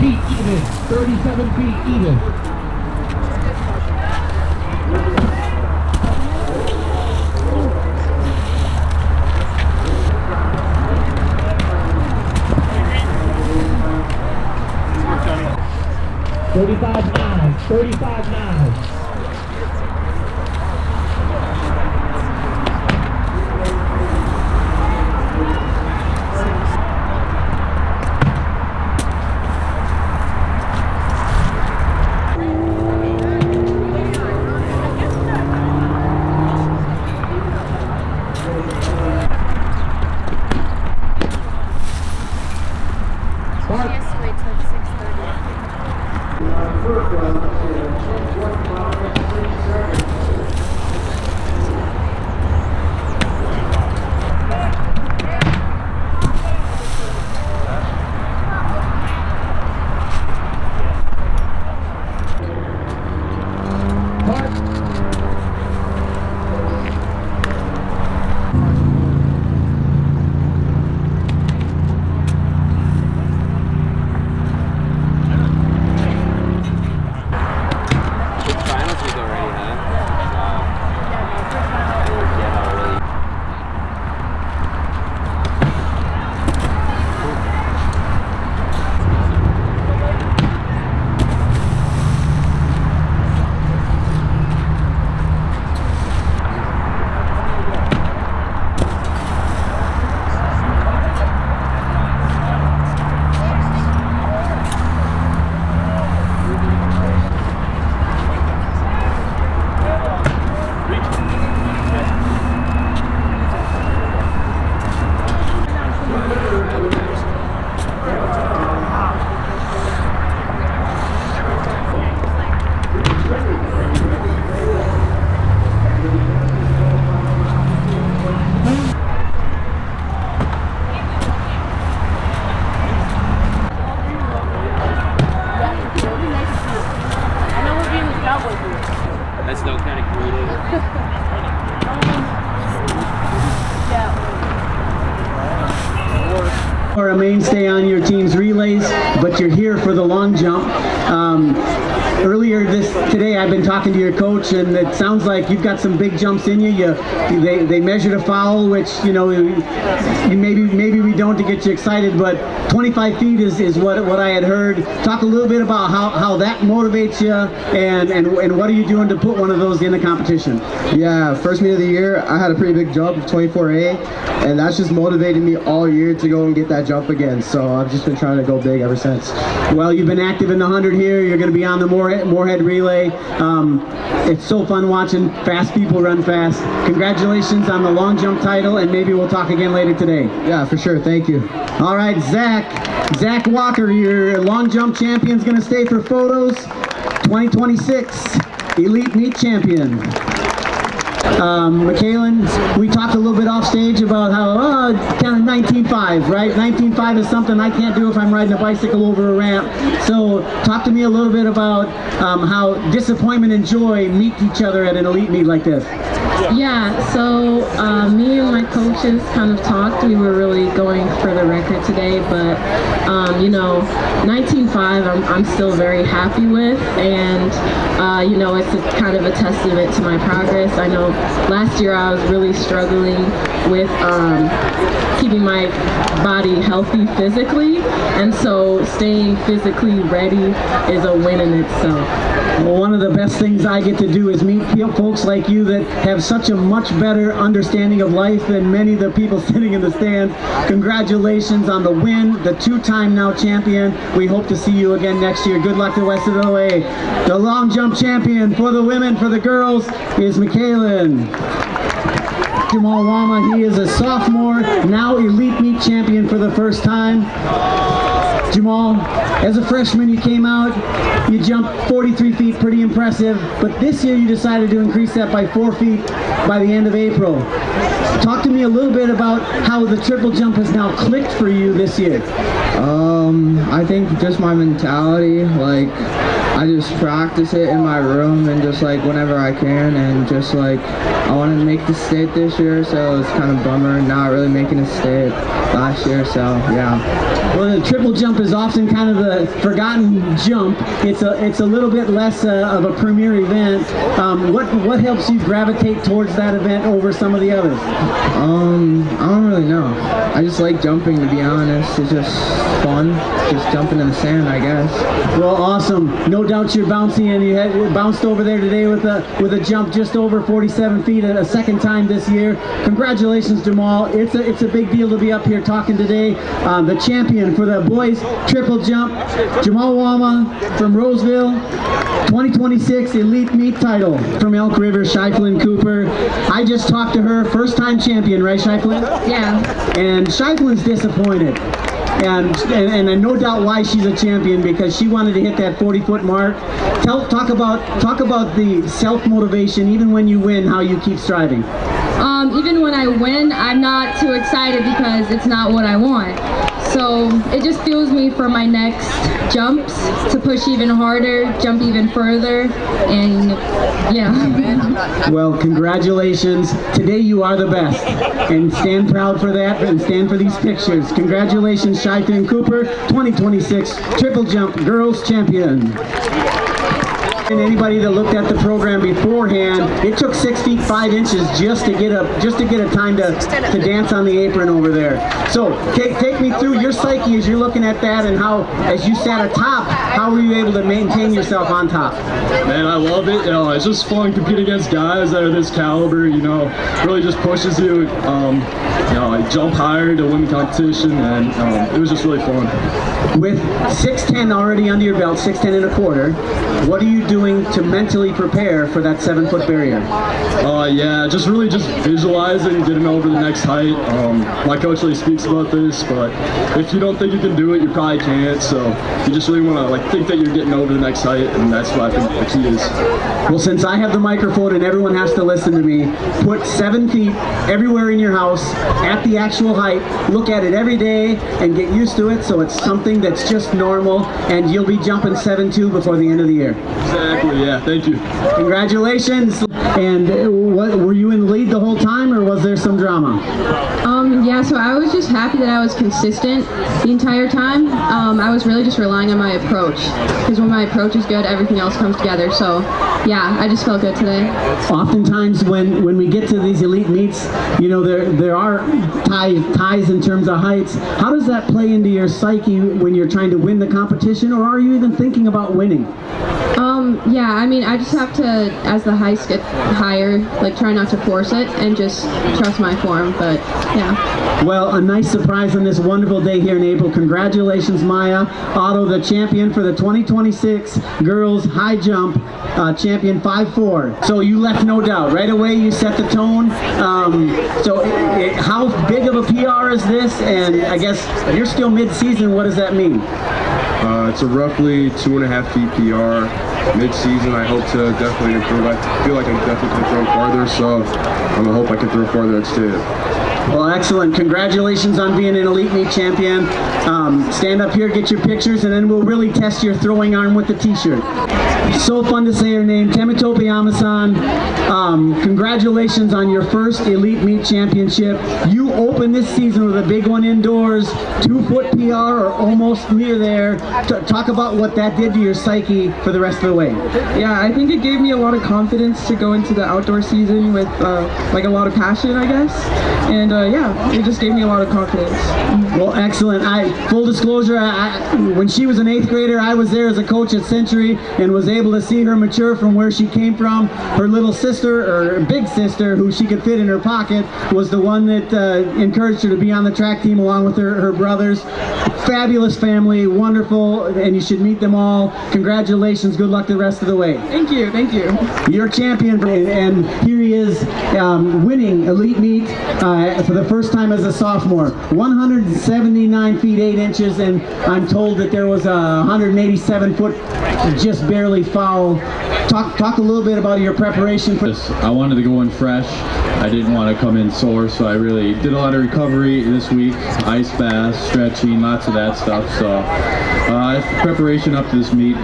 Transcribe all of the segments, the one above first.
feet even. 37 feet even. $35.9. $35.9. That's no kind of creative. Or a mainstay on your team's relays, but you're here for the long jump. Earlier today I've been talking to your coach, and it sounds like you've got some big jumps in you. They measured a foul, which maybe we don't to get you excited, but 25 feet is what I had heard. Talk a little bit about how that motivates you, and what are you doing to put one of those in the competition? Yeah, first meet of the year I had a pretty big jump of 24A, and that's just motivated me all year to go and get that jump again. So I've just been trying to go big ever since. Well, you've been active in the 100 here. You're going to be on the Moorhead relay. It's so fun watching fast people run fast. Congratulations on the long jump title, and maybe we'll talk again later today. Yeah, for sure. Thank you. All right, Zach Walker, your long jump champion, is going to stay for photos. 2026 Elite Meet champion. Michaelin, we talked a little bit off stage about how kind of 19.5, right? 19.5 is something I can't do if I'm riding a bicycle over a ramp. So talk to me a little bit about how disappointment and joy meet each other at an elite meet like this. Yeah, so me and my coaches kind of talked. We were really going for the record today, but 19.5 I'm still very happy with, and it's a kind of a testament to my progress. I know last year I was really struggling with keeping my body healthy physically, and so staying physically ready is a win in itself. Well, one of the best things I get to do is meet folks like you that have such a much better understanding of life than many of the people sitting in the stands. Congratulations on the win, the two-time now champion. We hope to see you again next year. Good luck to West of LA. The long jump champion for the women, for the girls, is Michaelin. Jamal Wama, he is a sophomore, now Elite Meet champion for the first time. Jamal, as a freshman you came out, you jumped 43 feet, pretty impressive, but this year you decided to increase that by 4 feet by the end of April. Talk to me a little bit about how the triple jump has now clicked for you this year. I think just my mentality, like I just practice it in my room and just like whenever I can, and just like I want to make the state this year, so it's kind of bummer not really making a state last year, so yeah. Well, the triple jump is often kind of the forgotten jump. It's a little bit less of a premier event. What helps you gravitate towards that event over some of the others? I don't really know. I just like jumping, to be honest. It's just fun, just jumping in the sand, I guess. Well, awesome. No doubt you're bouncing, and you bounced over there today with a jump just over 47 feet a second time this year. Congratulations, Jamal. It's a big deal to be up here talking today. The champion for the boys triple jump, Jamal Wama from Roseville, 2026 Elite Meet title from Elk River, Shiflin Cooper. I just talked to her, first time champion, right, Shiflin? Yeah. And Shiflin's disappointed. And no doubt why she's a champion, because she wanted to hit that 40-foot mark. Talk about the self-motivation, even when you win, how you keep striving. Even when I win, I'm not too excited because it's not what I want. So it just fuels me for my next jumps to push even harder, jump even further, and yeah. Well, congratulations. Today you are the best, and stand proud for that, and stand for these pictures. Congratulations, Shiflin Cooper, 2026 triple jump girls champion. And anybody that looked at the program beforehand, it took 6 feet 5 inches just to get a time to dance on the apron over there. So take me through your psyche as you're looking at that, and how, as you sat atop, how were you able to maintain yourself on top? Man, I love it. You know, it's just fun competing against guys that are this caliber. You know, really just pushes you. You know, I jump higher to win the competition, and it was just really fun. With 6'10" already under your belt, 6'10 1/4, what are you doing to mentally prepare for that 7-foot barrier? Yeah, just visualizing getting over the next height. My coach really speaks about this, but if you don't think you can do it, you probably can't. So you just really want to think that you're getting over the next height, and that's what I think the key is. Well, since I have the microphone and everyone has to listen to me, put 7 feet everywhere in your house at the actual height. Look at it every day and get used to it, so it's something that's just normal, and you'll be jumping 7'2" before the end of the year. Exactly, yeah, thank you. Congratulations. And were you in the lead the whole time, or was there some drama? Yeah, so I was just happy that I was consistent the entire time. I was really just relying on my approach, because when my approach is good, everything else comes together. So yeah, I just felt good today. Oftentimes when we get to these elite meets, you know, there are ties in terms of heights. How does that play into your psyche when you're trying to win the competition, or are you even thinking about winning? Yeah, I mean, I just have to, as the heights get higher, try not to force it and just trust my form, but yeah. Well, a nice surprise on this wonderful day here in April. Congratulations, Maya Otto, the champion for the 2026 girls high jump, champion 5'4". So you left no doubt. Right away, you set the tone. How big of a PR is this? And I guess you're still mid-season. What does that mean? It's a roughly 2.5 feet PR. Mid-season, I hope to definitely improve. I feel like I definitely can throw farther, so I hope I can throw farther at state. Well, excellent. Congratulations on being an Elite Meet champion. Stand up here, get your pictures, and then we'll really test your throwing arm with the t-shirt. So fun to say her name, Temitope Amasan. Congratulations on your first Elite Meet championship. You opened this season with a big one indoors, 2-foot PR or almost near there. Talk about what that did to your psyche for the rest of the way. Yeah, I think it gave me a lot of confidence to go into the outdoor season with a lot of passion, I guess. And yeah, it just gave me a lot of confidence. Well, excellent. Full disclosure, when she was an 8th grader, I was there as a coach at Century and was able to see her mature from where she came from. Her little sister, or big sister, who she could fit in her pocket, was the one that encouraged her to be on the track team along with her brothers. Fabulous family, wonderful, and you should meet them all. Congratulations, good luck the rest of the way. Thank you, thank you. You're champion, and here he is winning Elite Meet for the first time as a sophomore. 179 feet 8 inches, and I'm told that there was a 187 foot just barely foul. Talk a little bit about your preparation for this. I wanted to go in fresh. I didn't want to come in sore, so I really did a lot of recovery this week. Ice baths, stretching, lots of that stuff. So preparation up to this meet,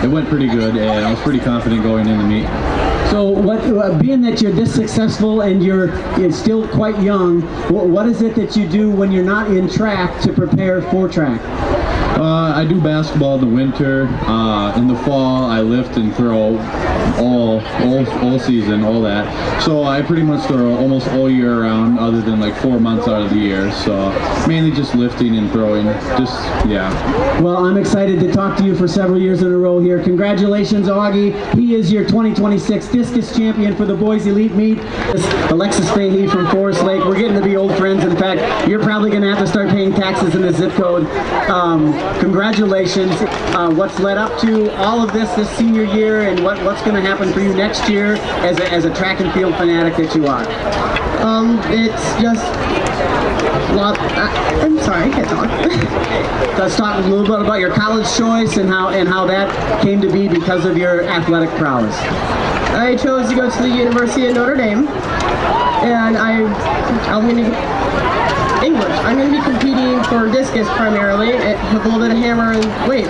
it went pretty good, and I was pretty confident going in the meet. So being that you're this successful and you're still quite young, what is it that you do when you're not in track to prepare for track? I do basketball in the winter. In the fall, I lift and throw all season, all that. So I pretty much throw almost all year round, other than like 4 months out of the year. So mainly just lifting and throwing. Yeah. Well, I'm excited to talk to you for several years in a row here. Congratulations, Augie. He is your 2026 discus champion for the Boys Elite Meet. Alexis Fahey from Forest Lake. We're getting to be old friends. In fact, you're probably going to have to start paying taxes in the zip code. Congratulations. What's led up to all of this senior year, and what's going to happen for you next year as a track and field fanatic that you are? It's just I'm sorry, I can't talk. Let's talk a little bit about your college choice and how that came to be because of your athletic prowess. I chose to go to the University of Notre Dame, and I'm going to English. I'm going to be competing for discus primarily, with a little bit of hammer and weight.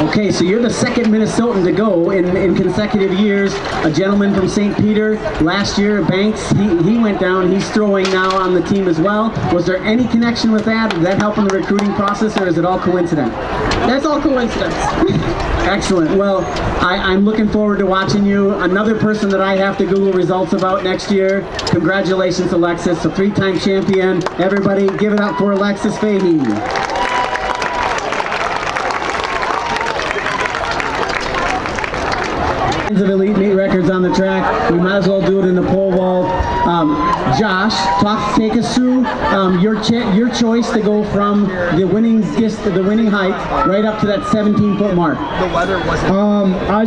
Okay, so you're the second Minnesotan to go in consecutive years. A gentleman from St. Peter last year, Banks, he went down. He's throwing now on the team as well. Was there any connection with that? Did that help in the recruiting process, or is it all coincidence? That's all coincidence. Excellent. Well, I'm looking forward to watching you. Another person that I have to Google results about next year. Congratulations, Alexis, a 3-time champion. Everybody, give it up for Alexis Fahey. Of Elite Meet records on the track. We might as well do it in the pole vault. Josh, take us through your choice to go from the winning height right up to that 17-foot mark. The weather wasn't. I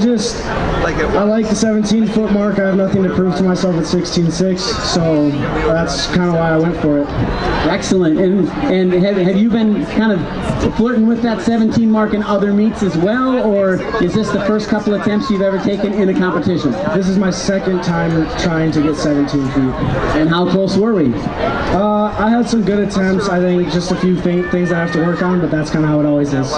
like the 17-foot mark. I have nothing to prove to myself at 16.6, so that's kind of why I went for it. Excellent. And have you been kind of flirting with that 17 mark in other meets as well, or is this the first couple attempts you've ever taken in a competition? This is my second time trying to get 17 feet. And how close were we? I had some good attempts. I think just a few things I have to work on, but that's kind of how it always is.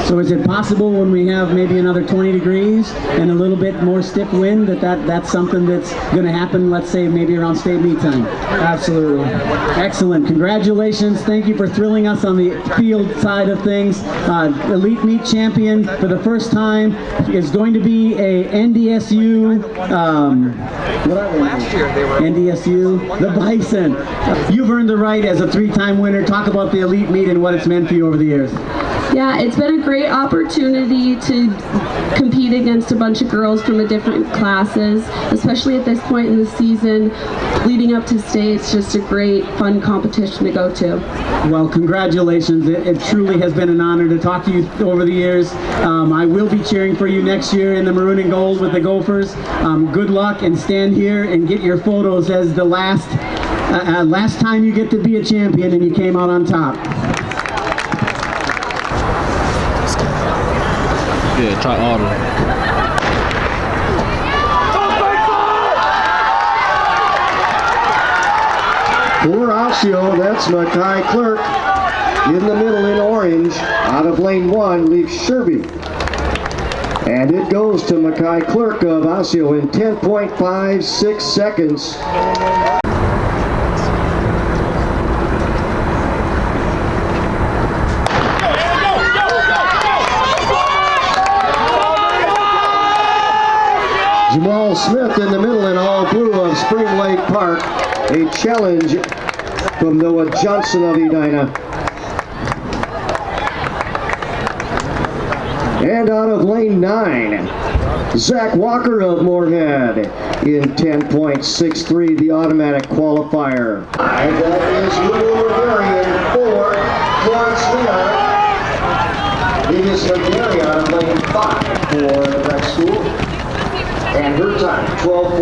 So is it possible when we have maybe another 20 degrees and a little bit more stiff wind that's something that's going to happen, let's say maybe around state meet time? Absolutely. Excellent. Congratulations. Thank you for thrilling us on the field side of things. Elite Meet champion for the first time is going to be a NDSU, Last year they were NDSU, the Bison. You've earned the right as a 3-time winner. Talk about the Elite Meet and what it's meant for you over the years. Yeah, it's been a great opportunity to compete against a bunch of girls from different classes, especially at this point in the season. Leading up to state, it's just a great, fun competition to go to. Well, congratulations. It truly has been an honor to talk to you over the years. I will be cheering for you next year in the maroon and gold with the Gophers. Good luck, and stand here and get your photos as the last time you get to be a champion and you came out on top. Yeah, try auto. For Osseo, that's Mackay Clerk. In the middle in orange, out of lane 1, leaves Sherby. And it goes to Mackay Clerk of Osseo in 10.56 seconds. Jamal Smith in the middle in all blue of Spring Lake Park. A challenge from Noah Johnson of Edina. And out of lane 9, Zach Walker of Moorhead in 10.63, the automatic qualifier. And that is Lou Rivera in 4, Florence Lear. Venus McGarry out of lane 5 for the rec school. And her time, 12.13.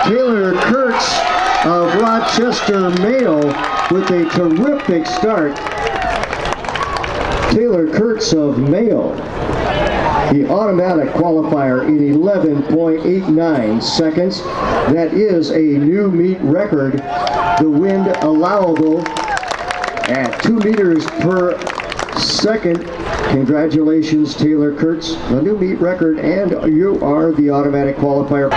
Taylor Kurtz of Rochester Mayo with a terrific start. Taylor Kurtz of Mayo, the automatic qualifier in 11.89 seconds. That is a new meet record. The wind allowable at 2 meters per second. Congratulations, Taylor Kurtz, the new meet record, and you are the automatic qualifier.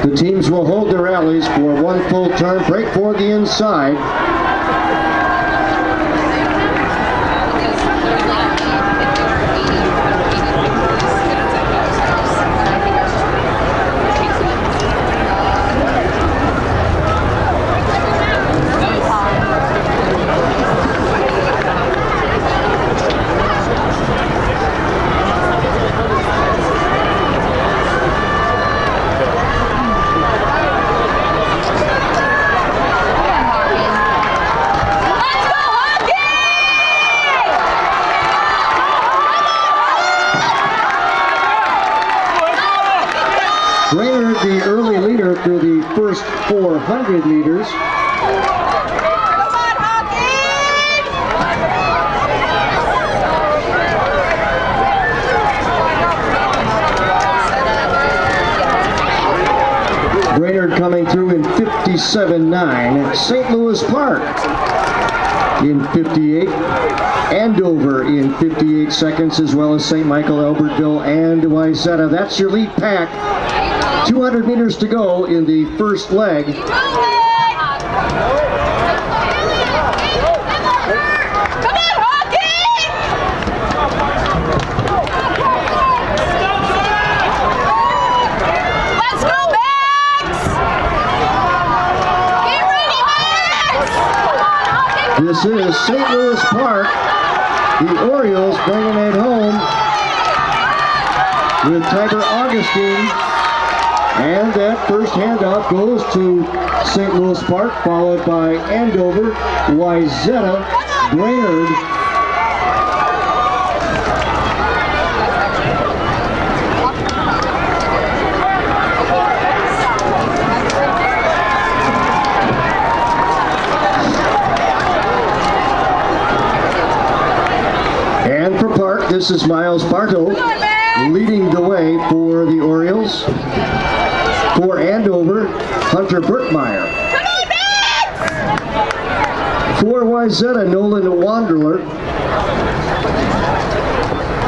The teams will hold their rallies for one full turn, break for the inside. Brainerd, the early leader through the first 400 meters. Brainerd coming through in 57.9. St. Louis Park in 58. Andover in 58 seconds, as well as St. Michael, Albertville, and Wayzata. That's your lead pack. 200 meters to go in the first leg. Come on, Hockey! Let's go, Max! Get ready, Max! This is St. Louis Park. The Orioles bringing it home with Tiger Augustine. And that first handoff goes to St. Louis Park, followed by Andover, Wayzata, Brainerd. And for Park, this is Miles Bartow leading the way for the Orioles. For Andover, Hunter Burkmeyer. For Wayzata, Nolan Wanderler.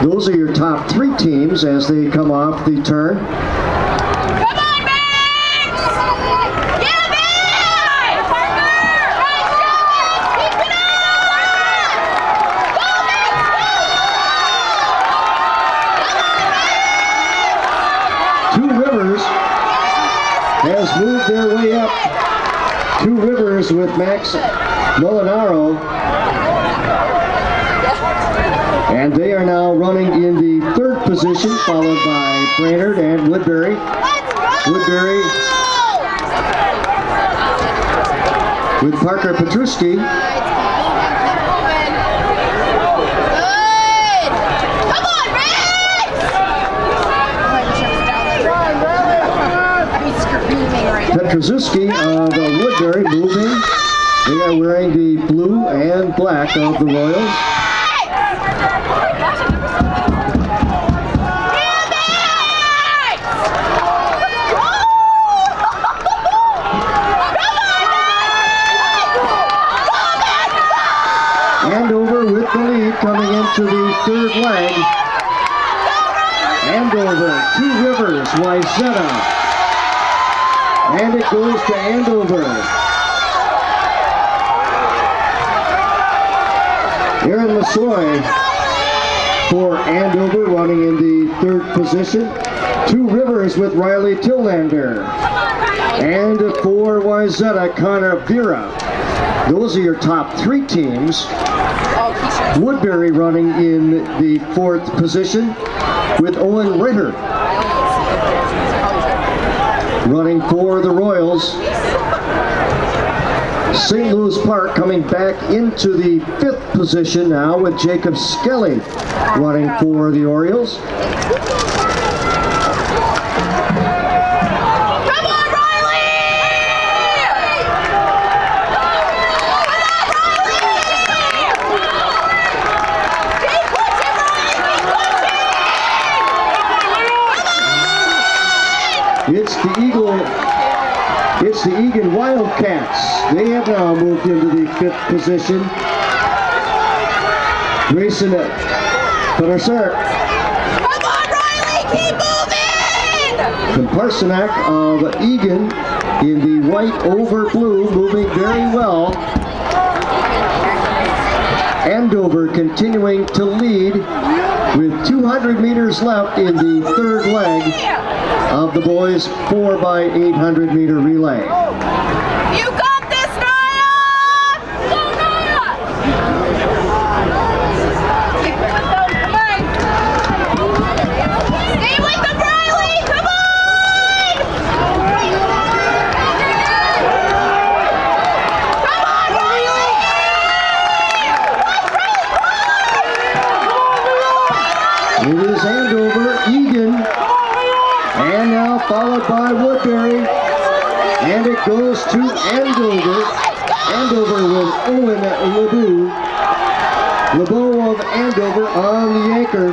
Those are your top 3 teams as they come off the turn. Come on, Max! Yeah, Max! Keep it up! Go, Max! Two Rivers has moved their way up. Two Rivers with Max Molinaro. And they are now running in the 3rd position, followed by Brainerd and Woodbury. Woodbury with Parker Petruski. Petruski of Woodbury moving. They are wearing the blue and black of the Royals. Andover with the lead coming into the 3rd leg. Andover, Two Rivers, Wayzata, And it goes to Andover. Aaron Massoy for Andover running in the 3rd position. Two Rivers with Riley Tillander. And for Wayzata, Connor Vera. Those are your top 3 teams. Woodbury running in the 4th position with Owen Ritter running for the Royals. St. Louis Park coming back into the 5th position now with Jacob Skelly running for the Orioles. It's the Egan Wildcats. They have now moved into the 5th position. Grayson Pederser. Come on, Riley, keep moving! Parsonak of Egan in the white over blue, moving very well. Andover continuing to lead with 200 meters left in the 3rd leg of the boys' 4x800 meter relay. You got this, Naya! Go, Naya! Come on! Stay with them, Riley! Come on! Come on, Riley! It is Andover, Egan, and now followed by Woodbury, and it goes to Andover. Andover with Owen LeBeau. LeBeau of Andover on the anchor.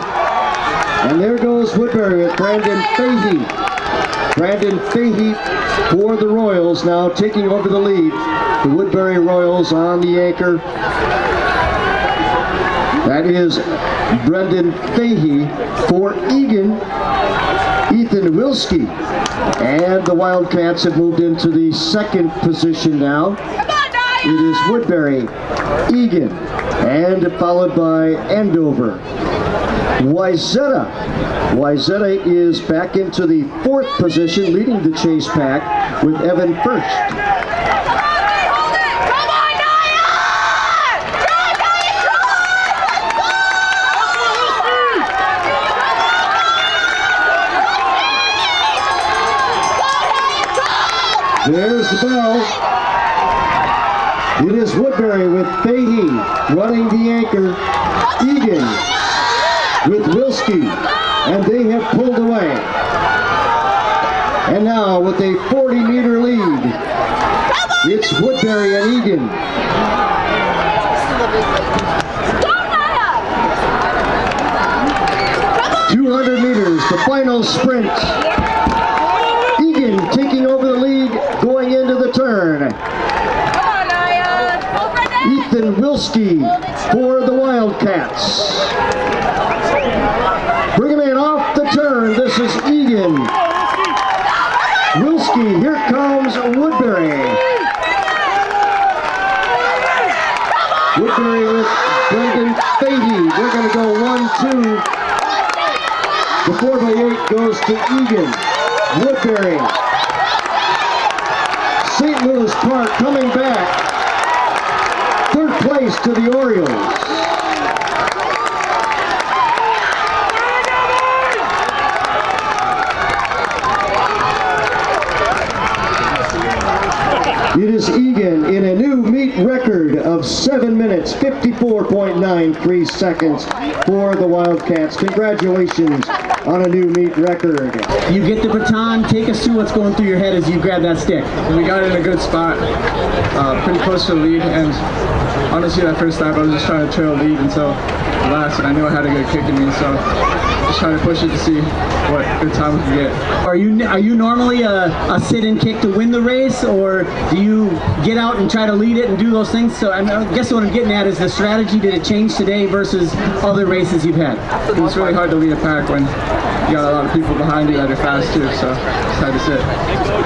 And there goes Woodbury with Brandon Fahey. Brandon Fahey for the Royals now taking over the lead. The Woodbury Royals on the anchor. That is Brendan Fahey for Egan. Ethan Wilski. And the Wildcats have moved into the 2nd position now. It is Woodbury, Egan, and followed by Andover. Wayzata. Wayzata is back into the 4th position, leading the chase pack with Evan First. There's the bell. It is Woodbury with Fahey running the anchor. Egan with Wilski, and they have pulled away. And now with a 40-meter lead, it's Woodbury and Egan. 200 meters, the final sprint. Egan taking over the lead going into the turn. Ethan Wilski for the Wildcats. Bringing it off the turn, this is Egan. Wilski, here comes Woodbury. Woodbury with Brendan Fahey. They're going to go 1-2. The 4x8 goes to Egan. Woodbury. St. Louis Park coming back. 3rd place to the Orioles. It is Egan in a new meet record of 7 minutes, 54.93 seconds for the Wildcats. Congratulations on a new meet record. You get the baton. Take us through what's going through your head as you grab that stick. We got in a good spot, pretty close to the lead, and honestly that first lap I was just trying to trail lead until last, and I knew I had a good kick in me, so just trying to push it to see what good time we can get. Are you normally a sit and kick to win the race, or do you get out and try to lead it and do those things? So I guess what I'm getting at is the strategy. Did it change today versus other races you've had? It's really hard to lead a pack when you got a lot of people behind you that are fast too, so it's hard to sit.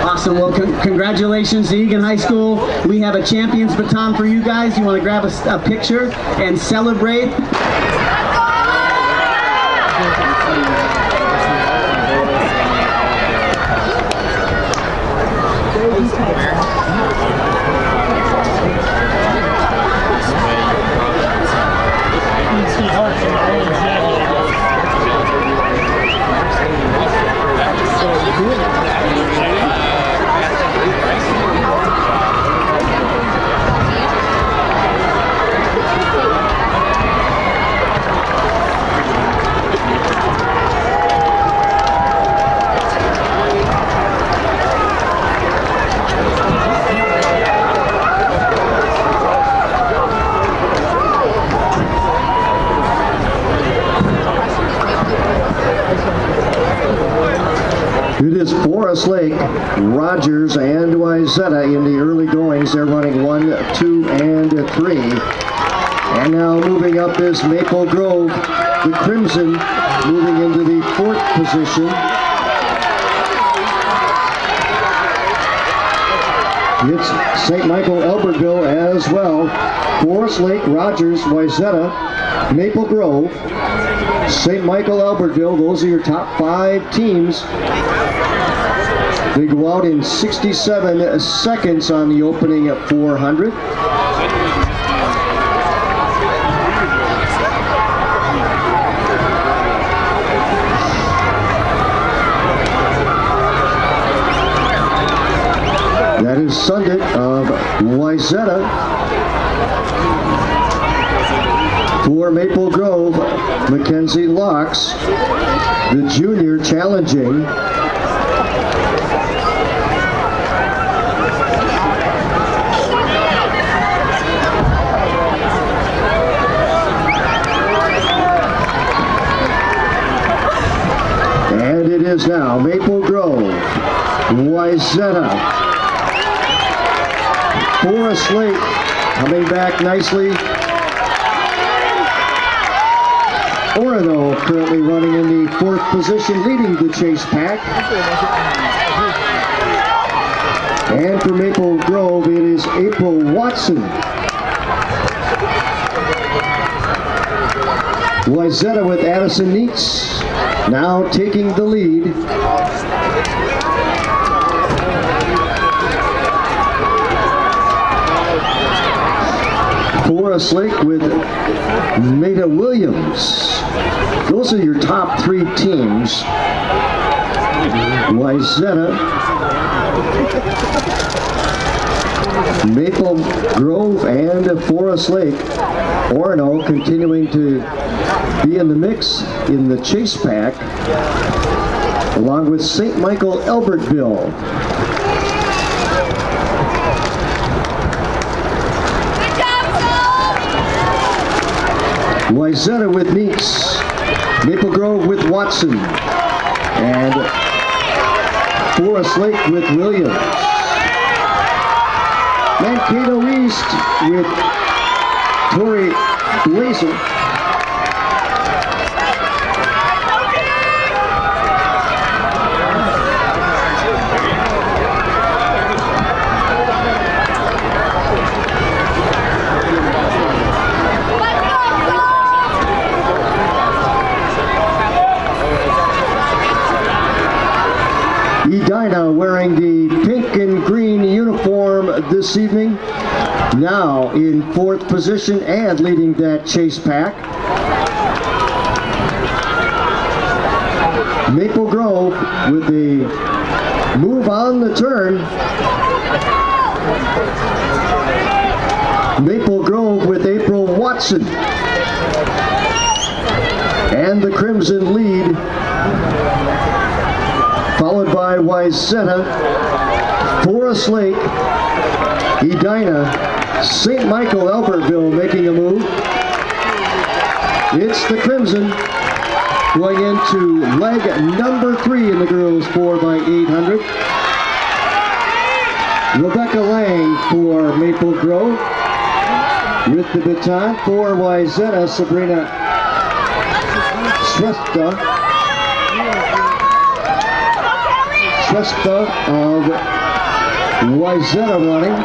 Awesome. Well, congratulations to Egan High School. We have a champion's baton for you guys. You want to grab a picture and celebrate? It is Forest Lake, Rogers, and Wayzata in the early goings. They're running 1, 2, and 3. And now moving up is Maple Grove, the Crimson, moving into the 4th position. It's St. Michael Albertville as well. Forest Lake, Rogers, Wayzata, Maple Grove, St. Michael Albertville. Those are your top 5 teams. They go out in 67 seconds on the opening at 400. That is Sundit of Wayzata. For Maple Grove, Mackenzie Locks, the junior, challenging. And it is now Maple Grove, Wayzata. Forest Lake coming back nicely. Orono currently running in the 4th position, leading the chase pack. And for Maple Grove, it is April Watson. Wayzata with Addison Neitz now taking the lead. Forest Lake with Maida Williams. Those are your top 3 teams. Wayzata, Maple Grove, and Forest Lake. Orono continuing to be in the mix in the chase pack, along with St. Michael Albertville. Wayzata with Neitz, Maple Grove with Watson, and Forest Lake with Williams. Mankato East with Tori Blazer. Edina wearing the pink and green uniform this evening, now in 4th position and leading that chase pack. Maple Grove with the move on the turn. Maple Grove with April Watson. And the Crimson lead, followed by Wayzata, Forest Lake, Edina, St. Michael Albertville making a move. It's the Crimson going into leg number 3 in the girls 4x800. Rebecca Lang for Maple Grove. With the baton for Wayzata, Sabrina Shrestha. Tresta of Wayzata running.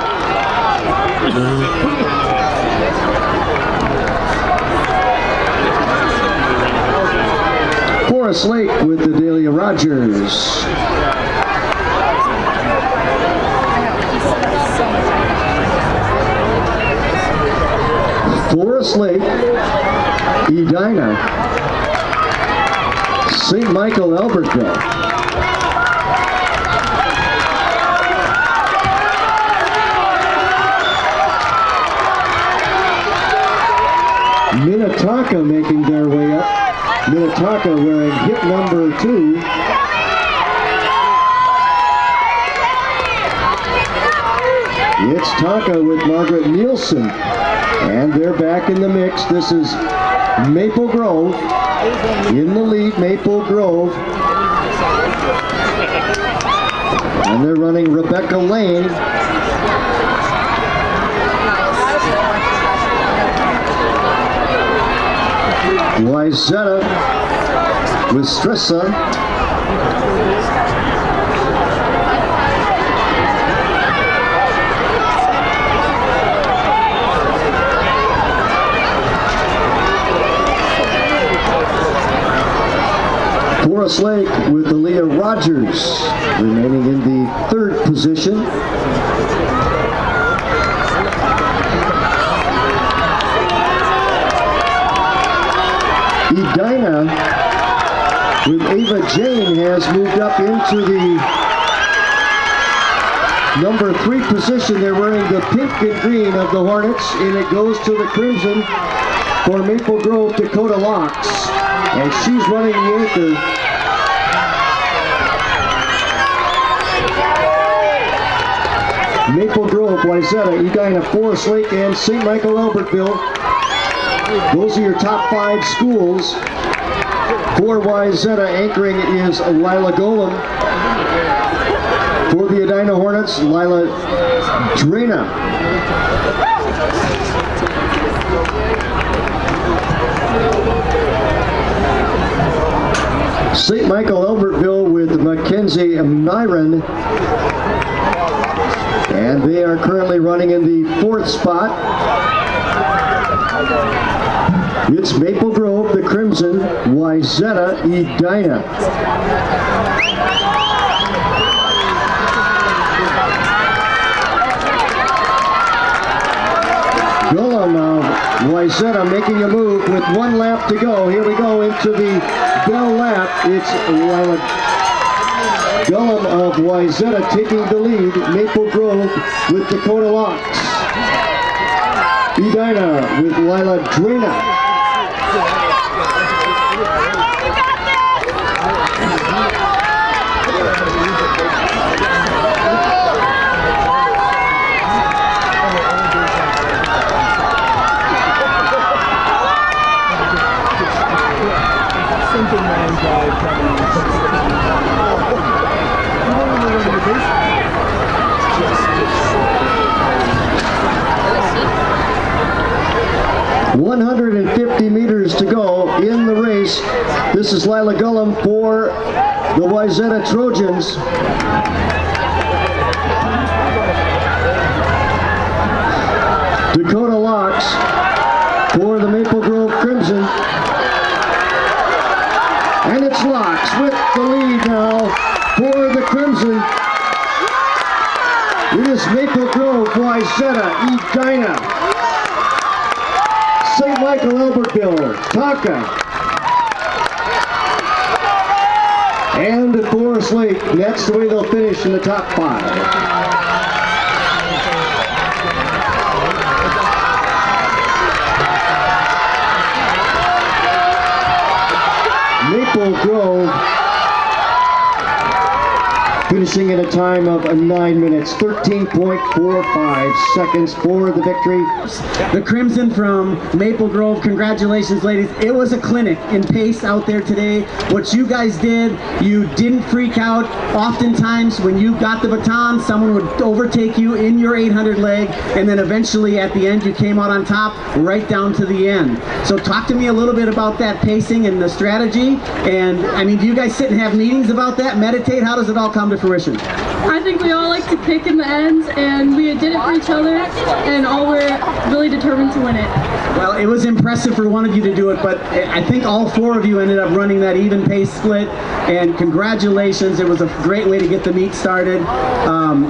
Forest Lake with the Delia Rogers. Forest Lake, Edina, St. Michael, Albertville. Minnetonka making their way up. Minnetonka wearing hit number 2. It's Tonka with Margaret Nielsen. And they're back in the mix. This is Maple Grove in the lead, Maple Grove. And they're running Rebecca Lane. Wayzata with Stressa. Forest Lake with Aaliyah Rogers remaining in the 3rd position. Edina with Ava Jane has moved up into the number 3 position. They're wearing the pink and green of the Hornets, and it goes to the crimson for Maple Grove, Dakota Locks. And she's running the anchor. Maple Grove, Wayzata, Edina, Forest Lake, and St. Michael, Albertville. Those are your top 5 schools. For Wayzata, anchoring is Lila Golem. For the Edina Hornets, Lila Drina. St. Michael, Albertville with Mackenzie Myron. And they are currently running in the 4th spot. It's Maple Grove, the Crimson, Wayzata, Edina. Gullum of Wayzata making a move with 1 lap to go. Here we go into the bell lap. It's Lila Gullum of Wayzata taking the lead. Maple Grove with Dakota Locks. Edina with Lila Drina. 150 meters to go in the race. This is Lila Gullum for the Wayzata Trojans. Dakota Locks for the Maple Grove Crimson. And it's Locks with the lead now for the Crimson. It is Maple Grove, Wayzata, Edina, St. Michael, Albertville, Tonka, and Forest Lake. That's the way they'll finish in the top 5. Maple Grove finishing in a time of 9 minutes, 13.45 seconds for the victory. The Crimson from Maple Grove, congratulations ladies. It was a clinic in pace out there today. What you guys did, you didn't freak out. Oftentimes when you got the baton, someone would overtake you in your 800 leg, and then eventually at the end you came out on top right down to the end. So talk to me a little bit about that pacing and the strategy. And I mean, do you guys sit and have meetings about that, meditate? How does it all come to fruition? fruition? I think we all like to kick in the ends, and we did it for each other, and all we're really determined to win it. Well, it was impressive for one of you to do it, but I think all four of you ended up running that even pace split, and congratulations. It was a great way to get the meet started.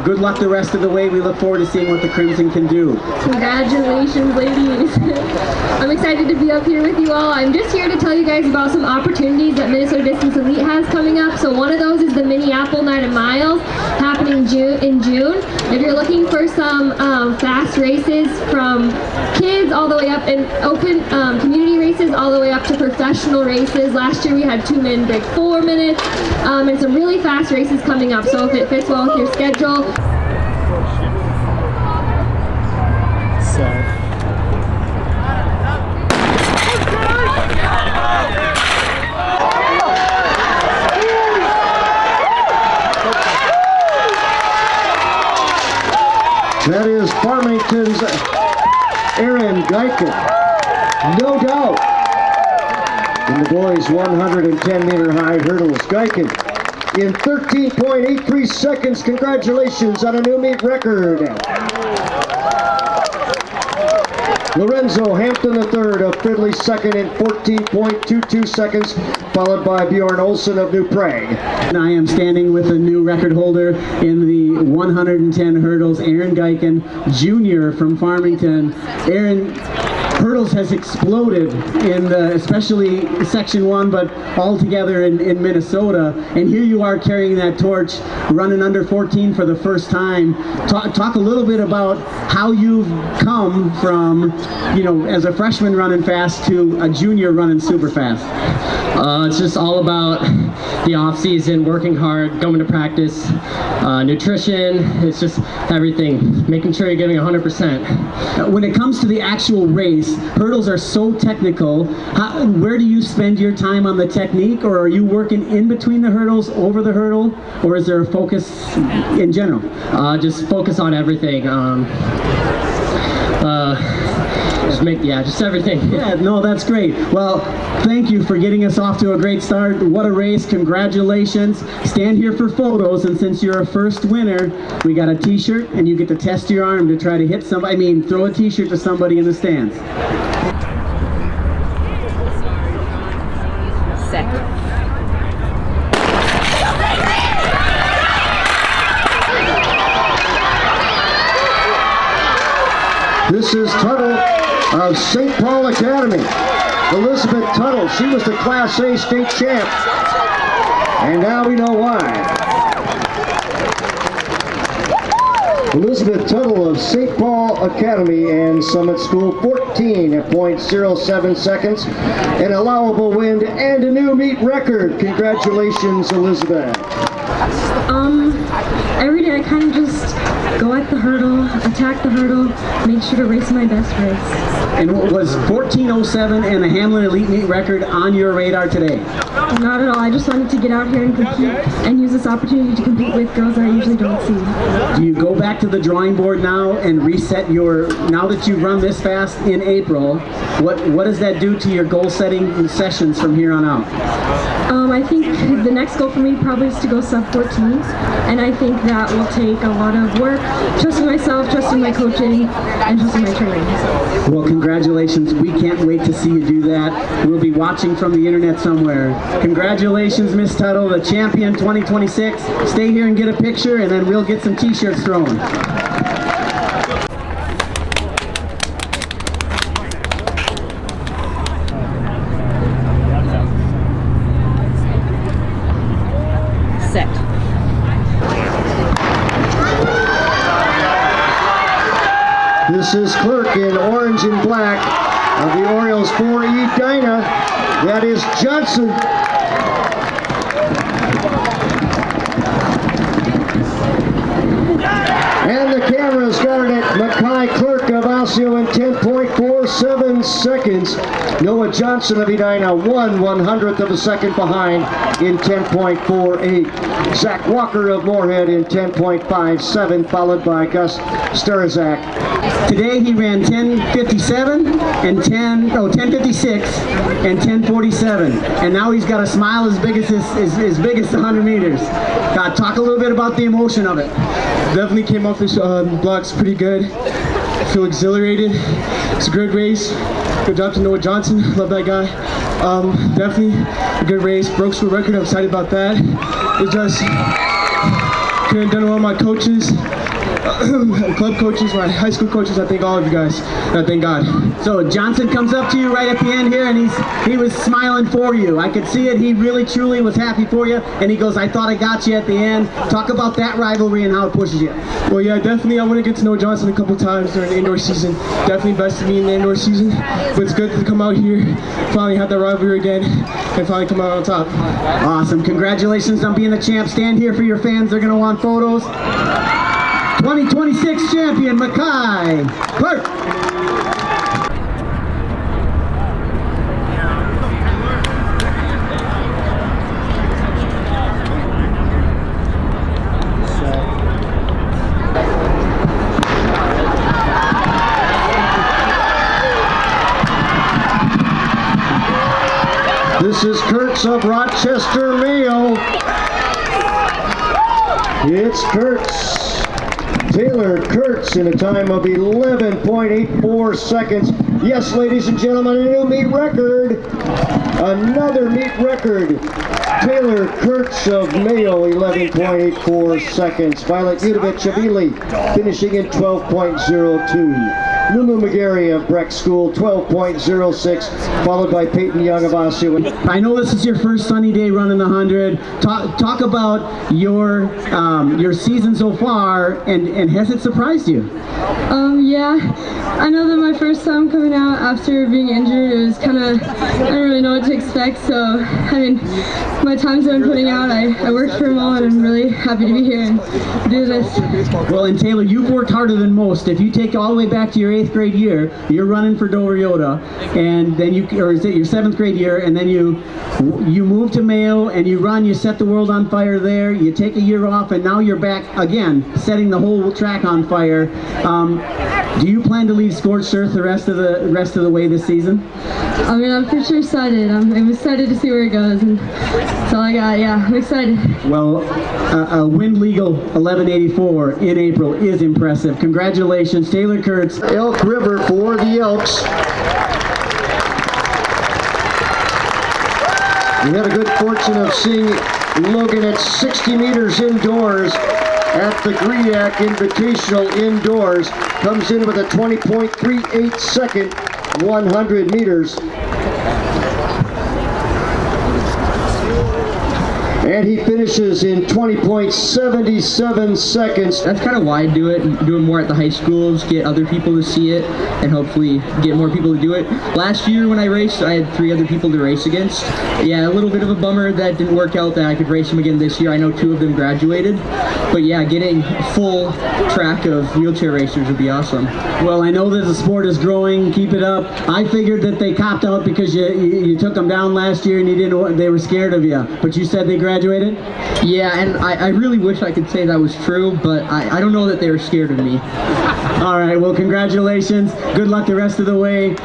Good luck the rest of the way. We look forward to seeing what the Crimson can do. Congratulations, ladies. I'm excited to be up here with you all. I'm just here to tell you guys about some opportunities that Minnesota Distance Elite has coming up. So one of those is the Minneapolis 9 miles happening in June. If you're looking for some fast races from kids all the way up and open community races all the way up to professional races. Last year we had 2 men break 4 minutes and some really fast races coming up. So if it fits well with your schedule. That is Farmington's Aaron Guyton, no doubt. In the boys' 110-meter high hurdles, Guyton in 13.83 seconds. Congratulations on a new meet record. Lorenzo Hampton III of Fridley second in 14.22 seconds, followed by Bjorn Olsen of New Prague. I am standing with a new record holder in the 110 hurdles, Aaron Guyton, Jr. from Farmington. Aaron, hurdles has exploded in especially Section 1, but all together in Minnesota. And here you are carrying that torch, running under 14 for the first time. Talk a little bit about how you've come from, as a freshman running fast to a junior running super fast. It's just all about the off season, working hard, going to practice, nutrition. It's just everything, making sure you're giving 100%. When it comes to the actual race, hurdles are so technical. Where do you spend your time on the technique, or are you working in between the hurdles, over the hurdle, or is there a focus in general? Just focus on everything. Just everything. Yeah, no, that's great. Well, thank you for getting us off to a great start. What a race. Congratulations. Stand here for photos, and since you're a first winner, we got a t-shirt, and you get to test your arm to try to hit somebody, throw a t-shirt to somebody in the stands. This is Tuttle of St. Paul Academy. Elizabeth Tuttle, she was the Class A state champ. And now we know why. Elizabeth Tuttle of St. Paul Academy and Summit School, 14.07 seconds, an allowable wind, and a new meet record. Congratulations, Elizabeth. Every day I kind of just go at the hurdle, attack the hurdle, make sure to race my best race. And was 14:07 and a Hamline Elite Meet record on your radar today? Not at all. I just wanted to get out here and compete and use this opportunity to compete with girls that I usually don't see. Do you go back to the drawing board now and reset now that you've run this fast in April, what does that do to your goal setting sessions from here on out? I think the next goal for me probably is to go sub 14, and I think that will take a lot of work, trusting myself, trusting my coaching, and trusting my training. Well, congratulations. We can't wait to see you do that. We'll be watching from the internet somewhere. Congratulations, Miss Tuttle, the champion 2026. Stay here and get a picture, and then we'll get some t-shirts thrown. This is Clerk in orange and black of the Orioles 4E Dyna. That is Johnson. And the camera started at Mackay Clerk of Osseo in 10.4 10.47 seconds. Noah Johnson of Edina 1/100th of a second behind in 10.48. Zach Walker of Moorhead in 10.57, followed by Gus Starzak. Today he ran 10:57 and 10:56 and 10:47, and now he's got a smile as big as the 100 meters. Talk a little bit about the emotion of it. Definitely came off this blocks pretty good. Feel exhilarated. It's a good race. Good job to Noah Johnson. Love that guy. Definitely a good race. Broke school record. I'm excited about that. It just couldn't have done it with my coaches. Club coaches, my high school coaches, I thank all of you guys, and I thank God. So Johnson comes up to you right at the end here, and he was smiling for you. I could see it. He really, truly was happy for you, and he goes, I thought I got you at the end. Talk about that rivalry and how it pushes you. Well, yeah, definitely I want to get to know Johnson a couple times during the indoor season. Definitely invested me in the indoor season, but it's good to come out here, finally have that rivalry again, and finally come out on top. Awesome. Congratulations on being the champ. Stand here for your fans. They're going to want photos. 2026 champion, Mackay Clark. This is Kurtz of Rochester, Mayo. It's Kurtz. Taylor Kurtz in a time of 11.84 seconds. Yes, ladies and gentlemen, a new meet record. Another meet record. Taylor Kurtz of Mayo, 11.84 seconds. Violet Udovich of Ely, finishing in 12.02. Lulu McGarry of Breck School, 12.06, followed by Peyton Young of Osseo. I know this is your first sunny day running the 100. Talk about your season so far, and has it surprised you? Yeah, I know that my first time coming out after being injured, it was kind of, I didn't really know what to expect, so, I mean, my times I've been putting out, I worked for them all, and I'm really happy to be here and do this. Well, and Taylor, you've worked harder than most. If you take all the way back to your 8th grade year, you're running for Dover Yoda, and then or is it your 7th grade year, and then you move to Mayo, and you set the world on fire there, you take a year off, and now you're back again, setting the whole track on fire. Do you plan to leave scorched earth the rest of the way this season? I mean, I'm pretty sure excited. I'm excited to see where it goes, and that's all I got. Yeah, I'm excited. Well, a wind legal 1184 in April is impressive. Congratulations, Taylor Kurtz. Elk River for the Elks. We had a good fortune of seeing Logan at 60 meters indoors at the GRIAC Invitational indoors. Comes in with a 20.38 second 100 meters. And he finishes in 20.77 seconds. That's kind of why I do it more at the high schools, get other people to see it, and hopefully get more people to do it. Last year when I raced, I had 3 other people to race against. Yeah, a little bit of a bummer that didn't work out that I could race them again this year. I know 2 of them graduated. But yeah, getting full track of wheelchair racers would be awesome. Well, I know that the sport is growing. Keep it up. I figured that they copped out because you took them down last year and they were scared of you. But you said they graduated? Yeah, and I really wish I could say that was true, but I don't know that they were scared of me. All right, well, congratulations. Good luck the rest of the way.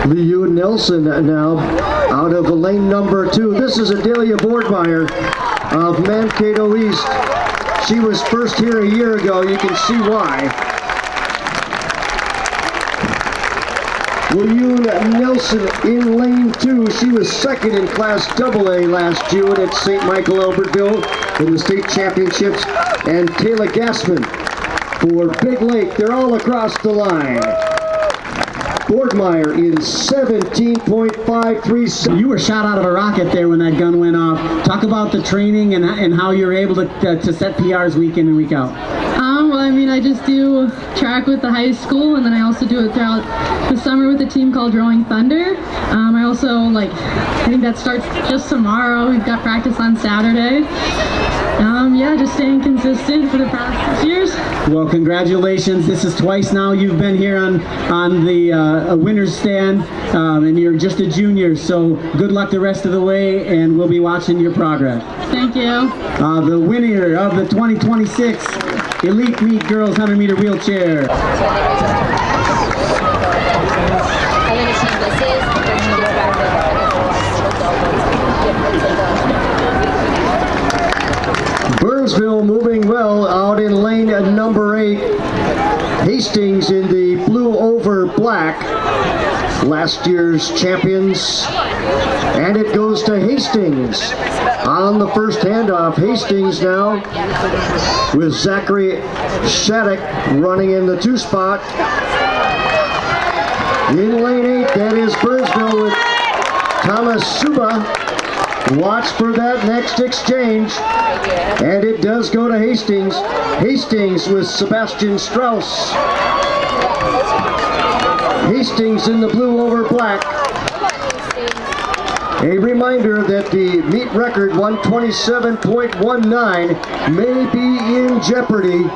Liu Nelson now out of lane number 2. This is Adelia Boardmeyer of Mankato East. She was first here a year ago. You can see why. Liu Nelson in lane 2. She was second in Class AA last June at St. Michael Albertville in the state championships. And Kayla Gassman for Big Lake. They're all across the line. Boardmeyer in 17.53. You were shot out of a rocket there when that gun went off. Talk about the training and how you're able to set PRs week in and week out. Well, I mean, I just do track with the high school, and then I also do it throughout the summer with a team called Rolling Thunder. I also, I think that starts just tomorrow. We've got practice on Saturday. Yeah, just staying consistent for the past 6 years. Well, congratulations. This is twice now you've been here on the winner's stand, and you're just a junior, so good luck the rest of the way, and we'll be watching your progress. Thank you. The winner of the 2026 Elite Meet Girls 100-meter wheelchair. Burnsville moving well out in lane number 8. Hastings in the blue over black, last year's champions. And it goes to Hastings on the first handoff. Hastings now with Zachary Shattuck running in the 2 spot. In lane 8, that is Burnsville with Thomas Suba. Watch for that next exchange. And it does go to Hastings. Hastings with Sebastian Strauss. Hastings in the blue over black. A reminder that the meet record 127.19 may be in jeopardy.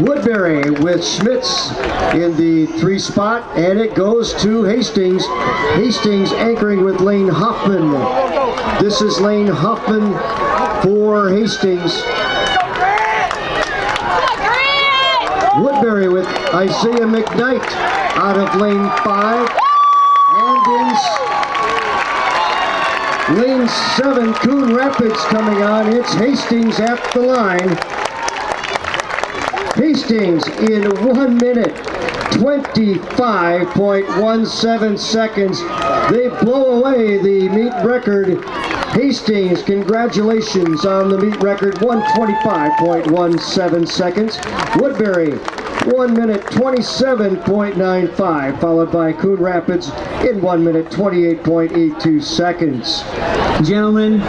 Woodbury with Schmitz in the 3 spot, and it goes to Hastings. Hastings anchoring with Lane Hoffman. This is Lane Hoffman for Hastings. Woodbury with Isaiah McKnight out of lane 5. And in lane 7, Coon Rapids coming on. It's Hastings at the line. Hastings in 1 minute, 25.17 seconds. They blow away the meet record. Hastings, congratulations on the meet record, 125.17 seconds. Woodbury, 1 minute, 27.95, followed by Coon Rapids in 1 minute, 28.82 seconds. Gentlemen,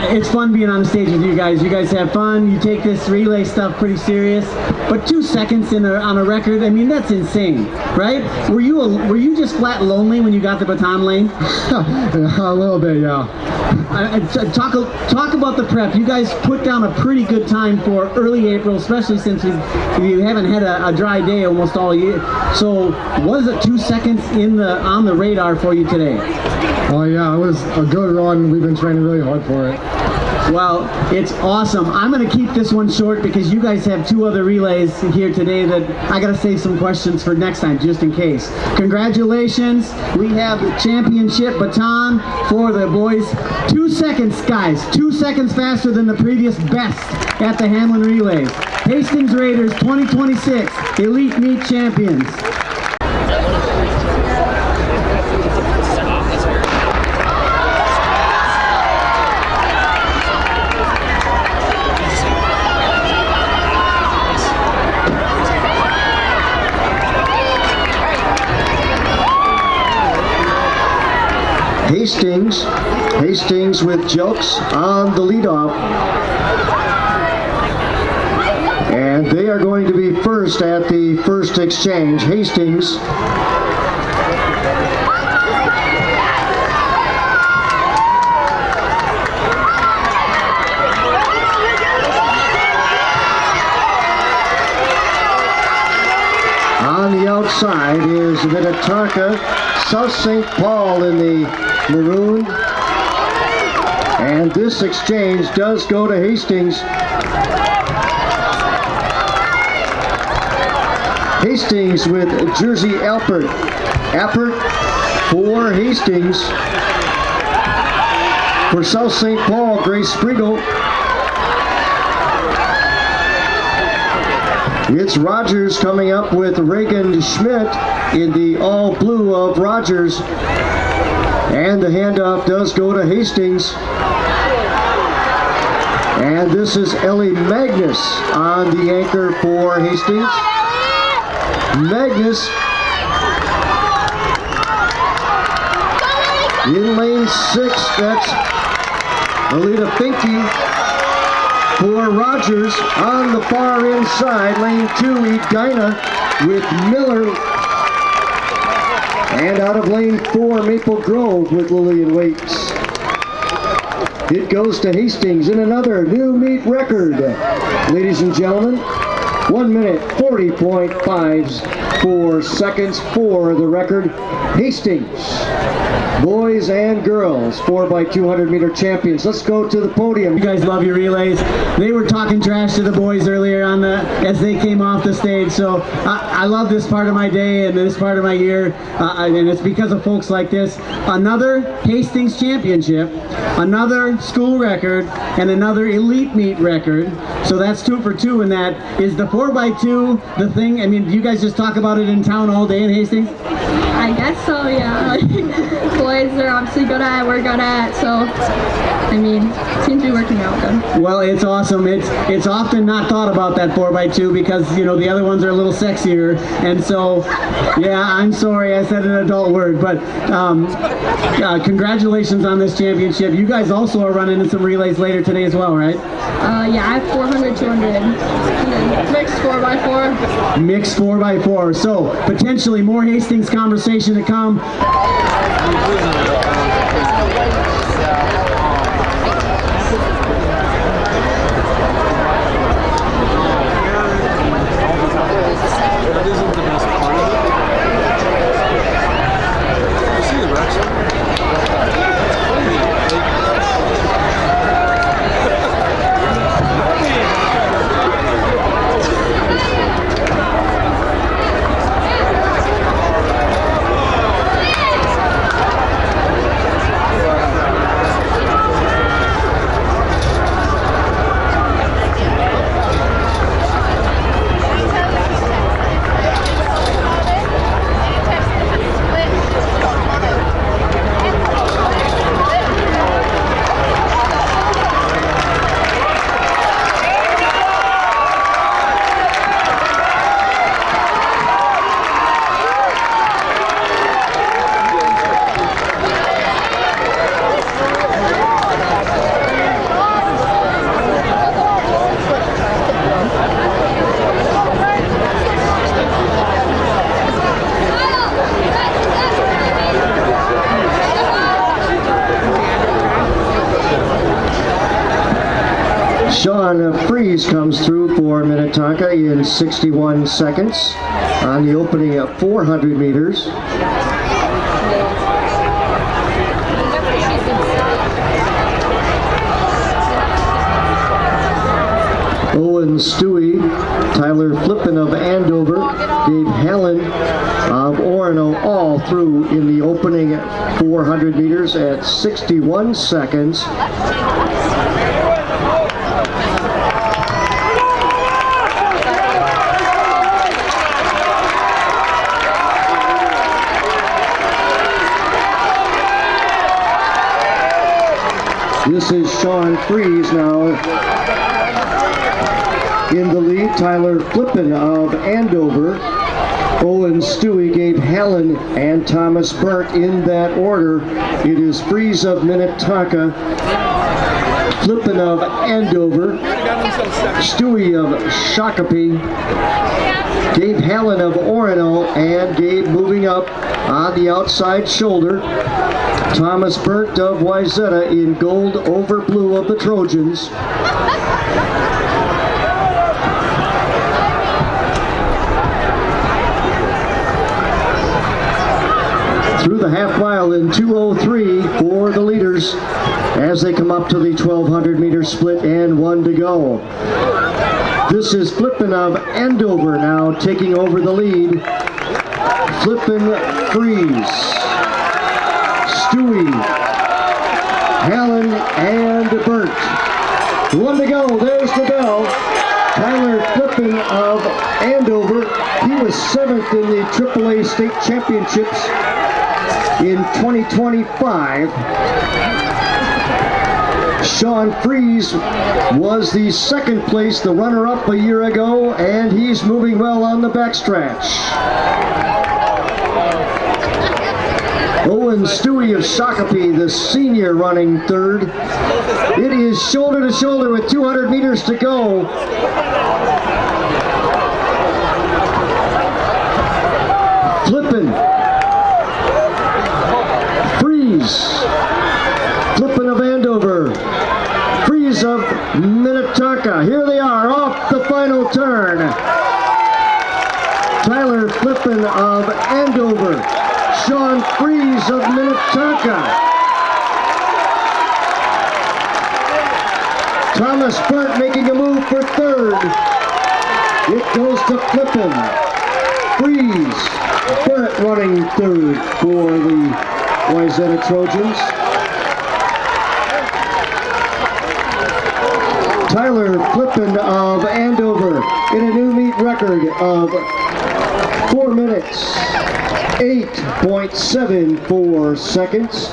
it's fun being on the stage with you guys. You guys have fun. You take this relay stuff pretty serious. But 2 seconds on a record, I mean, that's insane, right? Were you just flat lonely when you got the baton lane? A little bit, yeah. Talk about the prep. You guys put down a pretty good time for early April, especially since you haven't had a dry day almost all year. So, was it 2 seconds on the radar for you today? Oh yeah, it was a good run. We've been training really hard for it. Well, it's awesome. I'm going to keep this one short because you guys have 2 other relays here today that I got to save some questions for next time, just in case. Congratulations. We have the championship baton for the boys. 2 seconds, guys. 2 seconds faster than the previous best at the Hamline Relays. Hastings Raiders 2026 Elite Meet Champions. Hastings with Jelks on the leadoff. And they are going to be first at the first exchange. Hastings. On the outside is Minnetonka, South St. Paul in the maroon. And this exchange does go to Hastings. Hastings with Jersey Alpert. Alpert for Hastings. For South St. Paul, Grace Spriegel. It's Rogers coming up with Reagan Schmidt in the all blue of Rogers. And the handoff does go to Hastings. And this is Ellie Magnus on the anchor for Hastings. Magnus in lane 6, that's Alita Finke for Rogers. On the far inside, lane 2, Edina with Miller. And out of lane 4, Maple Grove with Lillian Waits. It goes to Hastings in another new meet record. Ladies and gentlemen, 1 minute 40.54 seconds for the record. Hastings, boys and girls, 4x200 meter champions. Let's go to the podium. You guys love your relays. They were talking trash to the boys earlier on as they came off the stage. So I love this part of my day and this part of my year, and it's because of folks like this. Another Hastings championship, another school record, and another elite meet record. So that's 2 for 2 in that. Is the 4x2 the thing? I mean, do you guys just talk about it in town all day in Hastings? I guess so, yeah. Boys are obviously good at it, we're good at it, so I mean, seems to be working out good. Well, it's awesome. It's often not thought about that 4x2 because, you know, the other ones are a little sexier, and so, yeah, I'm sorry I said an adult word, but congratulations on this championship. You guys also are running in some relays later today as well, right? Yeah, I have 400, 200, mixed 4x4. Mixed 4x4. So potentially more Hastings conversation to come. Sean Freeze comes through for Minnetonka in 61 seconds on the opening at 400 meters. Owen Stewie, Tyler Flippin of Andover, Dave Helen of Orono, all through in the opening at 400 meters at 61 seconds. This is Sean Freeze now in the lead. Tyler Flippin of Andover, Owen Stewie, Gabe Hallen, and Thomas Burke in that order. It is Freeze of Minnetonka, Flippin of Andover, Stewie of Shakopee, Gabe Hallen of Orono, and Gabe moving up on the outside shoulder. Thomas Burke of Wayzata in gold over blue of the Trojans. Through the half mile in 2:03 for the leaders as they come up to the 1200 meter split and 1 to go. This is Flippin of Andover now taking over the lead. Flippin, Freeze, Stewie, Hallen, and Burt. 1 to go, there's the bell. Tyler Flippin of Andover, he was 7th in the AAA state championships in 2025. Sean Freeze was the 2nd place, the runner-up a year ago, and he's moving well on the backstretch. Owen Stewie of Shakopee, the senior, running 3rd. It is shoulder to shoulder with 200 meters to go. Flippin, Freeze, Flippin of Andover, of Andover. Sean Fries of Minnetonka. Thomas Burt making a move for third. It goes to Flippin. Fries. Burt running third for the Wayzata Trojans. Tyler Flippin of Andover in a new meet record of 4 minutes, 8.74 seconds.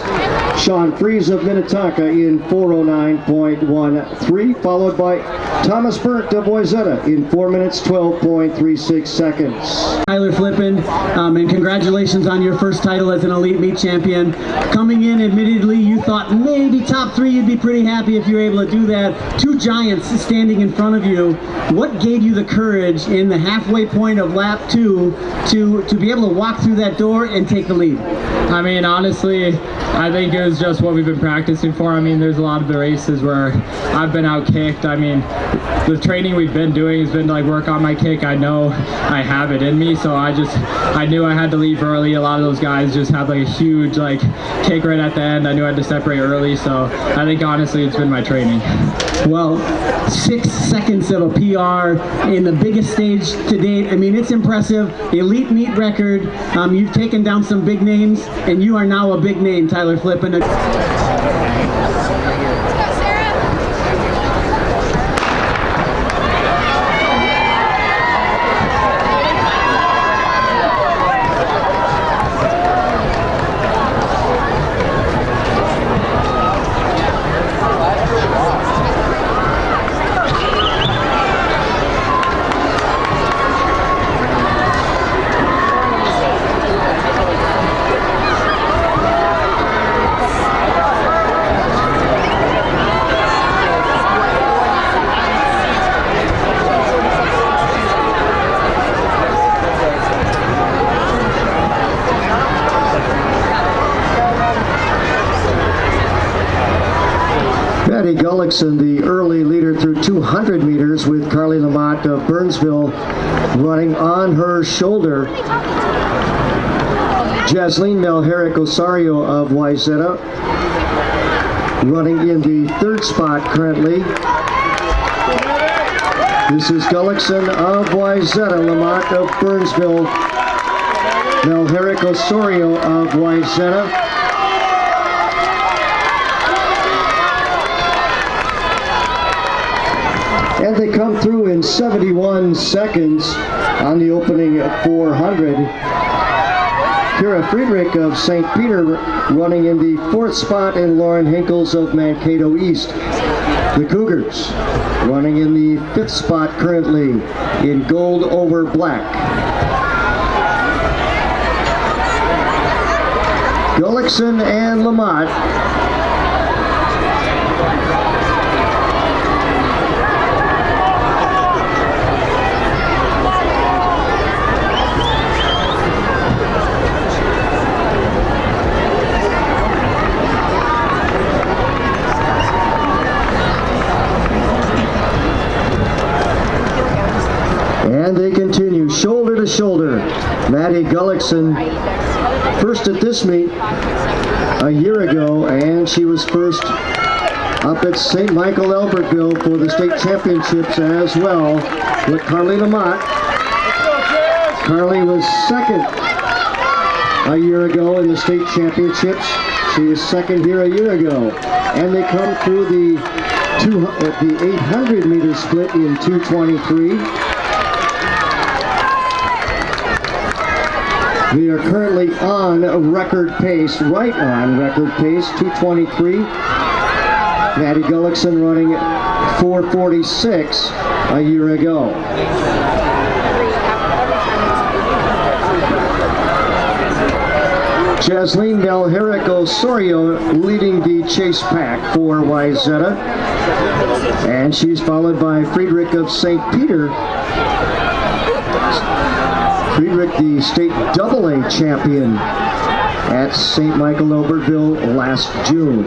Sean Fries of Minnetonka in 4:09.13, followed by Thomas Burt of Wayzata in 4 minutes, 12.36 seconds. Tyler Flippin, and congratulations on your first title as an Elite Meet champion. Coming in, admittedly, you thought maybe top 3, you'd be pretty happy if you were able to do that. 2 giants standing in front of you. What gave you the courage in the halfway point of lap 2 to be able to walk through that door and take the lead? I mean, honestly, I think it was just what we've been practicing for. I mean, there's a lot of the races where I've been out-kicked. I mean, the training we've been doing has been to like work on my kick. I know I have it in me, so I knew I had to leave early. A lot of those guys just have like a huge like kick right at the end. I knew I had to separate early, so I think honestly it's been my training. Well, 6 seconds of a PR in the biggest stage to date. I mean, it's impressive. Elite Meet record. You've taken down some big names, and you are now a big name, Tyler Flippin. Maddie Gullickson, the early leader through 200 meters with Carly Lamont of Burnsville running on her shoulder. Jasleen Melherick Osario of Wayzata running in the 3rd spot currently. This is Gullickson of Wayzata, Lamont of Burnsville, Melherick Osario of Wayzata. And they come through in 71 seconds on the opening 400. Kira Friedrich of St. Peter running in the 4th spot, and Lauren Hinkles of Mankato East. The Cougars running in the 5th spot currently in gold over black. Gullickson and Lamont and they continue shoulder to shoulder. Maddie Gullickson first at this meet a year ago, and she was first up at St. Michael Albertville for the state championships as well with Carly Lamont. Carly was second a year ago in the state championships. She was second here a year ago, and they come through the 800 meter split in 2:23. We are currently on record pace, right on record pace, 2:23. Maddie Gullickson running 4:46 a year ago. Jasleen Melherick Osario leading the chase pack for Wayzata, and she's followed by Friedrich of St. Peter. Friedrich, the state AA champion at St. Michael Albertville last June.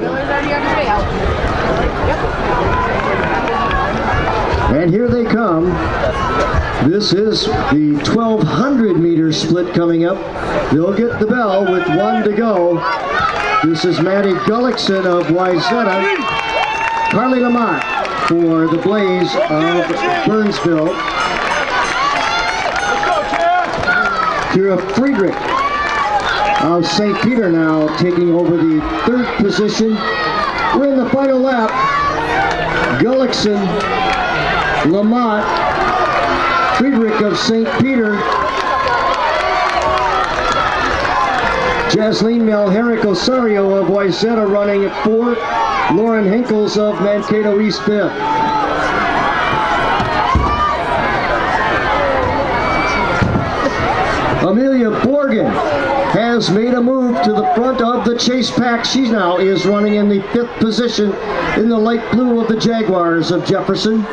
And here they come. This is the 1,200 meter split coming up. They'll get the bell with 1 to go. This is Maddie Gullickson of Wayzata. Carly Lamont for the Blaze of Burnsville. Kira Friedrich of St. Peter now taking over the 3rd position. We're in the final lap. Gullickson, Lamont, Friedrich of St. Peter, Jasleen Melherrick Osario of Wayzata running at 4th, Lauren Hinkles of Mankato East 5th. Amelia Borgen has made a move to the front of the chase pack. She now is running in the 5th position in the light blue of the Jaguars of Jefferson.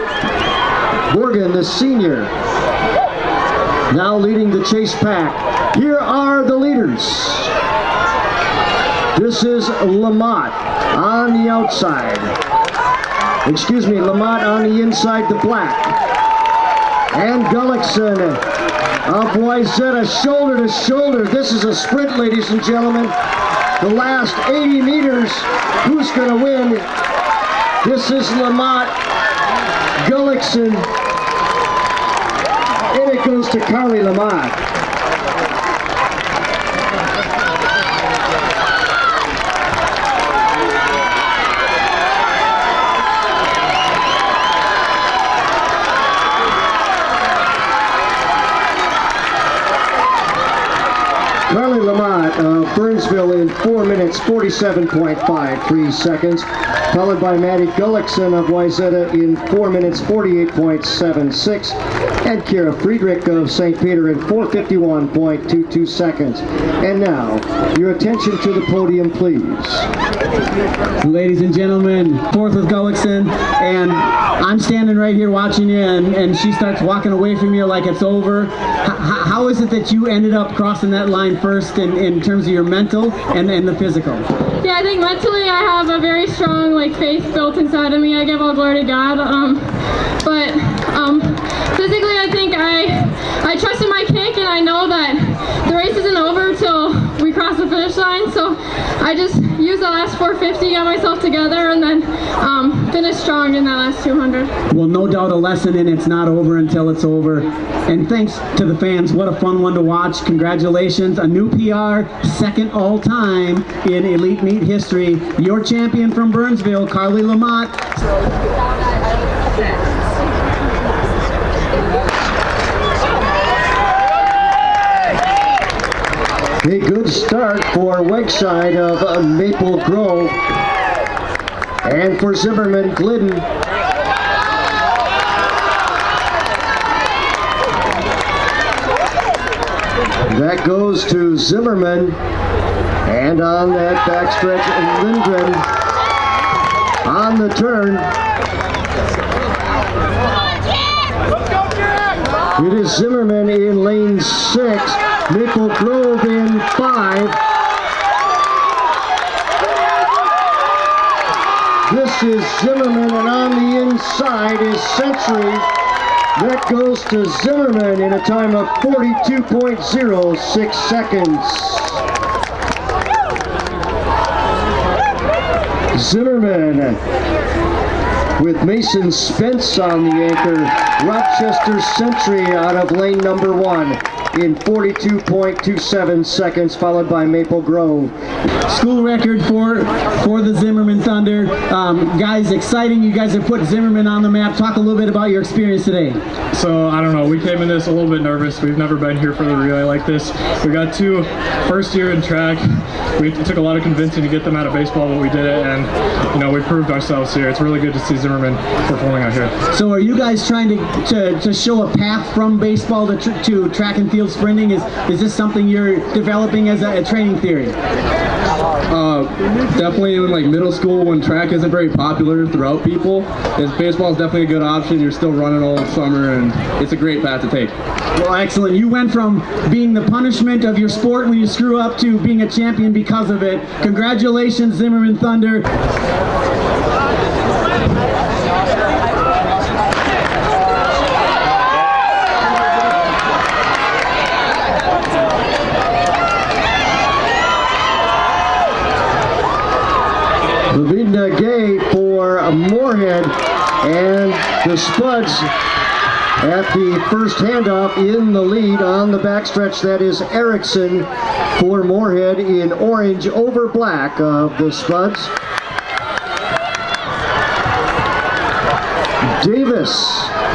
Borgen, the senior, now leading the chase pack. Here are the leaders. This is Lamont on the outside. Excuse me, Lamont on the inside, the black. And Gullickson of Wayzata, shoulder to shoulder. This is a sprint, ladies and gentlemen. The last 80 meters, who's going to win? This is Lamont, Gullickson, and it goes to Carly Lamont. Carly Lamont of Burnsville in 4 minutes 47.53 seconds, followed by Maddie Gullickson of Wayzata in 4 minutes 48.76, and Kira Friedrich of St. Peter in 4:51.22 seconds. And now, your attention to the podium, please. Ladies and gentlemen, 4th with Gullickson, and I'm standing right here watching you, and she starts walking away from you like it's over. How is it that you ended up crossing that line first in terms of your mental and the physical? Yeah, I think mentally I have a very strong faith built inside of me. I give all glory to God. But physically, I think I trusted my kick, and I know that the race isn't over till we cross the finish line. So I just used the last 450, got myself together, and then finished strong in that last 200. Well, no doubt a lesson in it's not over until it's over. And thanks to the fans. What a fun one to watch. Congratulations. A new PR, 2nd all-time in Elite Meet history. Your champion from Burnsville, Carly Lamont. A good start for Wegside of Maple Grove, and for Zimmerman Glidden. That goes to Zimmerman, and on that backstretch, Lindgren on the turn. It is Zimmerman in lane 6, Maple Grove in 5. This is Zimmerman, and on the inside is Century. That goes to Zimmerman in a time of 42.06 seconds. Zimmerman with Mason Spence on the anchor. Rochester Century out of lane number 1 in 42.27 seconds, followed by Maple Grove. School record for the Zimmerman Thunder. Guys, exciting. You guys have put Zimmerman on the map. Talk a little bit about your experience today. So, I don't know, we came in this a little bit nervous. We've never been here for the relay like this. We got 2 first year in track. It took a lot of convincing to get them out of baseball, but we did it, and we proved ourselves here. It's really good to see Zimmerman performing out here. So are you guys trying to show a path from baseball to track and field sprinting? Is this something you're developing as a training theory? Definitely in middle school when track isn't very popular throughout people, baseball is definitely a good option. You're still running all summer, and it's a great path to take. Well, excellent. You went from being the punishment of your sport when you screw up to being a champion because of it. Congratulations, Zimmerman Thunder. Lavina Gay for Moorhead, and the Spuds at the first handoff in the lead on the backstretch. That is Erickson for Moorhead in orange over black of the Spuds. Davis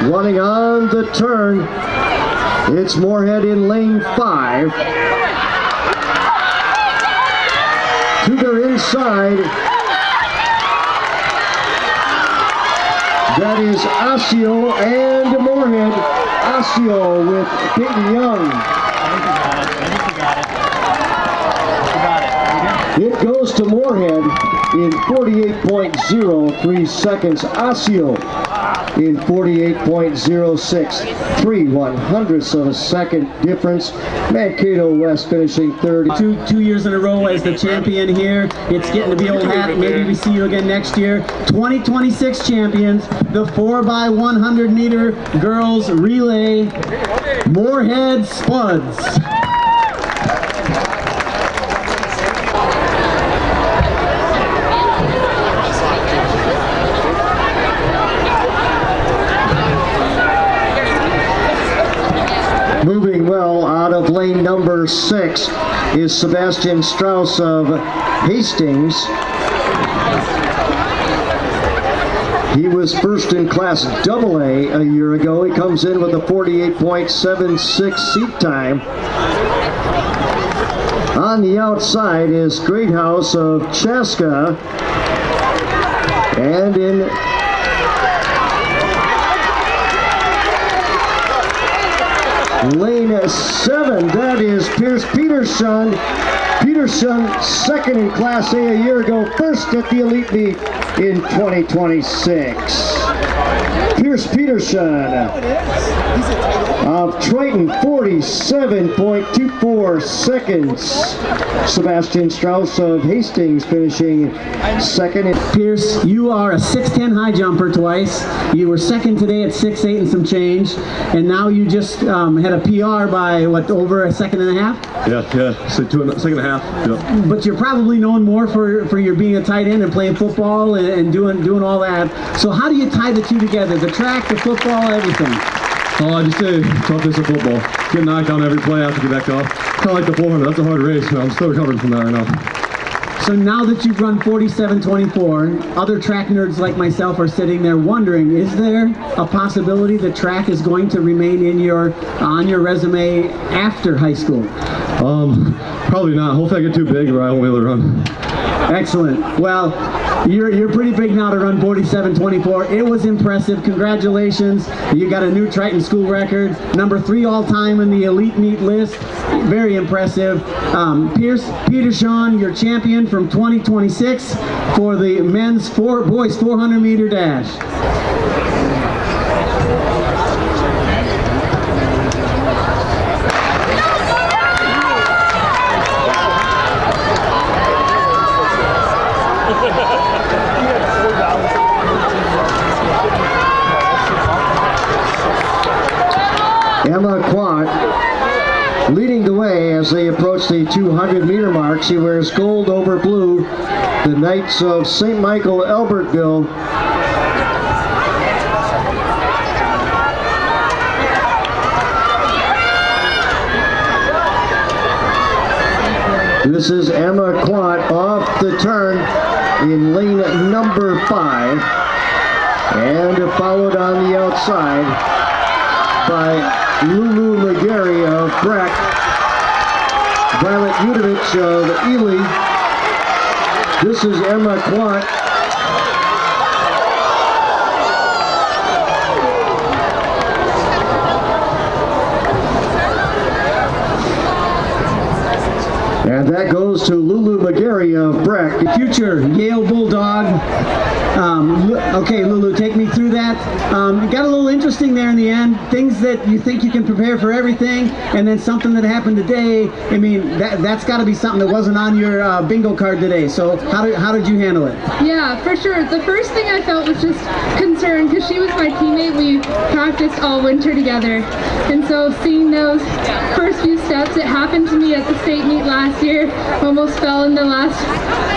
running on the turn. It's Moorhead in lane 5. To their inside. That is Asio and Moorhead. Asio with Peyton Young. It goes to Moorhead in 48.03 seconds. Asio in 48.06. 3/100ths of a second difference. Mankato West finishing third. Two years in a row as the champion here. It's getting to be old hat. Maybe we see you again next year. 2026 champions, the 4x100 meter girls relay, Moorhead Spuds. Moving well out of lane number 6 is Sebastian Strauss of Hastings. He was first in class AA a year ago. He comes in with a 48.76 seat time. On the outside is Greathouse of Chaska, and in lane 7, that is Pierce Peterson. Peterson, second in Class A year ago, first at the Elite Meet in 2026. Pierce Peterson of Triton, 47.24 seconds. Sebastian Strauss of Hastings finishing second. Pierce, you are a 6'10" high jumper twice. You were second today at 6'8" and some change, and now you just had a PR by what, over a second and a half? Yeah, so second and a half. Yep. But you're probably known more for your being a tight end and playing football and doing all that. So how do you tie the two together? The track, the football, everything. Oh, I just say toughness of football. Get knocked down every play, I have to get back up. Kind of like the 400. That's a hard race. I'm still recovering from that right now. So now that you've run 47.24, other track nerds like myself are sitting there wondering, is there a possibility that track is going to remain on your resume after high school? Probably not. Hopefully I get too big or I won't be able to run. Excellent. Well, you're pretty big now to run 47.24. It was impressive. Congratulations. You got a new Triton school record, number 3 all-time in the Elite Meet list. Very impressive. Pierce Peterson, your champion from 2026 for the boys 400 meter dash. Emma Quant leading the way as they approach the 200 meter mark. She wears gold over blue, the Knights of St. Michael Albertville. This is Emma Quant off the turn in lane number 5, and followed on the outside by Lulu McGarry of Breck, Violet Udovich of Ely. This is Emma Quant. And that goes to Lulu McGarry of Breck. Future Yale Bulldog. Okay, Lulu, take me through that. It got a little interesting there in the end. Things that you think you can prepare for everything, and then something that happened today. I mean, that's got to be something that wasn't on your bingo card today. So how did you handle it? Yeah, for sure. The first thing I felt was just concern because she was my teammate. We practiced all winter together, and so seeing those first few steps, it happened to me at the state meet last last year. Almost fell in the last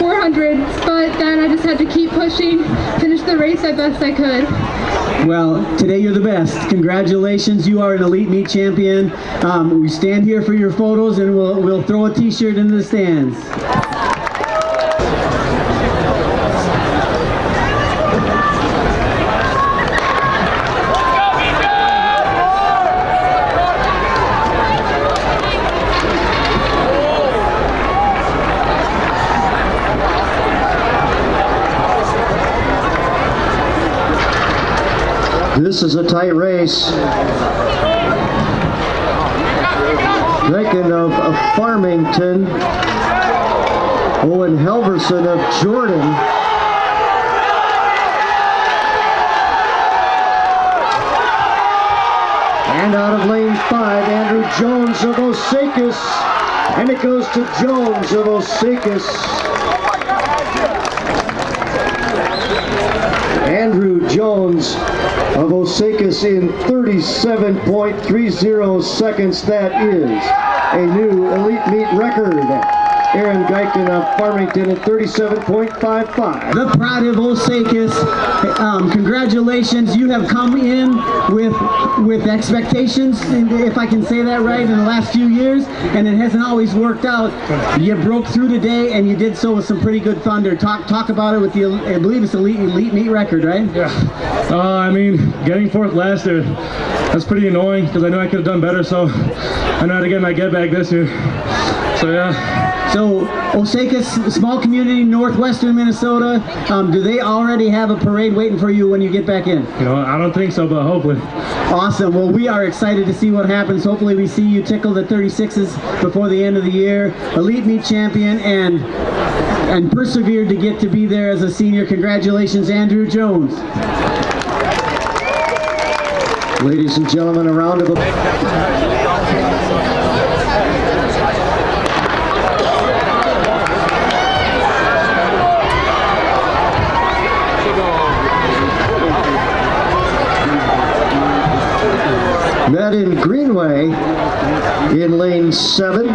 400, but then I just had to keep pushing, finish the race as best I could. Well, today you're the best. Congratulations, you are an Elite Meet champion. We stand here for your photos, and we'll throw a t-shirt into the stands. This is a tight race. Second of Farmington, Owen Helverson of Jordan. And out of lane 5, Andrew Jones of Osakis. And it goes to Jones of Osakis. Andrew Jones of Osakis in 37.30 seconds. That is a new Elite Meet record. Aaron Guyton of Farmington at 37.55. The pride of Osakis. Congratulations, you have come in with expectations, if I can say that right, in the last few years, and it hasn't always worked out. You broke through today, and you did so with some pretty good thunder. Talk about it with the, I believe it's Elite Meet record, right? Yeah. I mean, getting fourth last year, that's pretty annoying because I know I could have done better, so I know how to get my get back this year. So yeah. So Osakis, small community, northwestern Minnesota. Do they already have a parade waiting for you when you get back in? You know, I don't think so, but hopefully. Awesome. Well, we are excited to see what happens. Hopefully we see you tickle the 36s before the end of the year. Elite Meet champion and persevered to get to be there as a senior. Congratulations, Andrew Jones. Ladies and gentlemen, a round of applause. Met in Greenway in lane 7.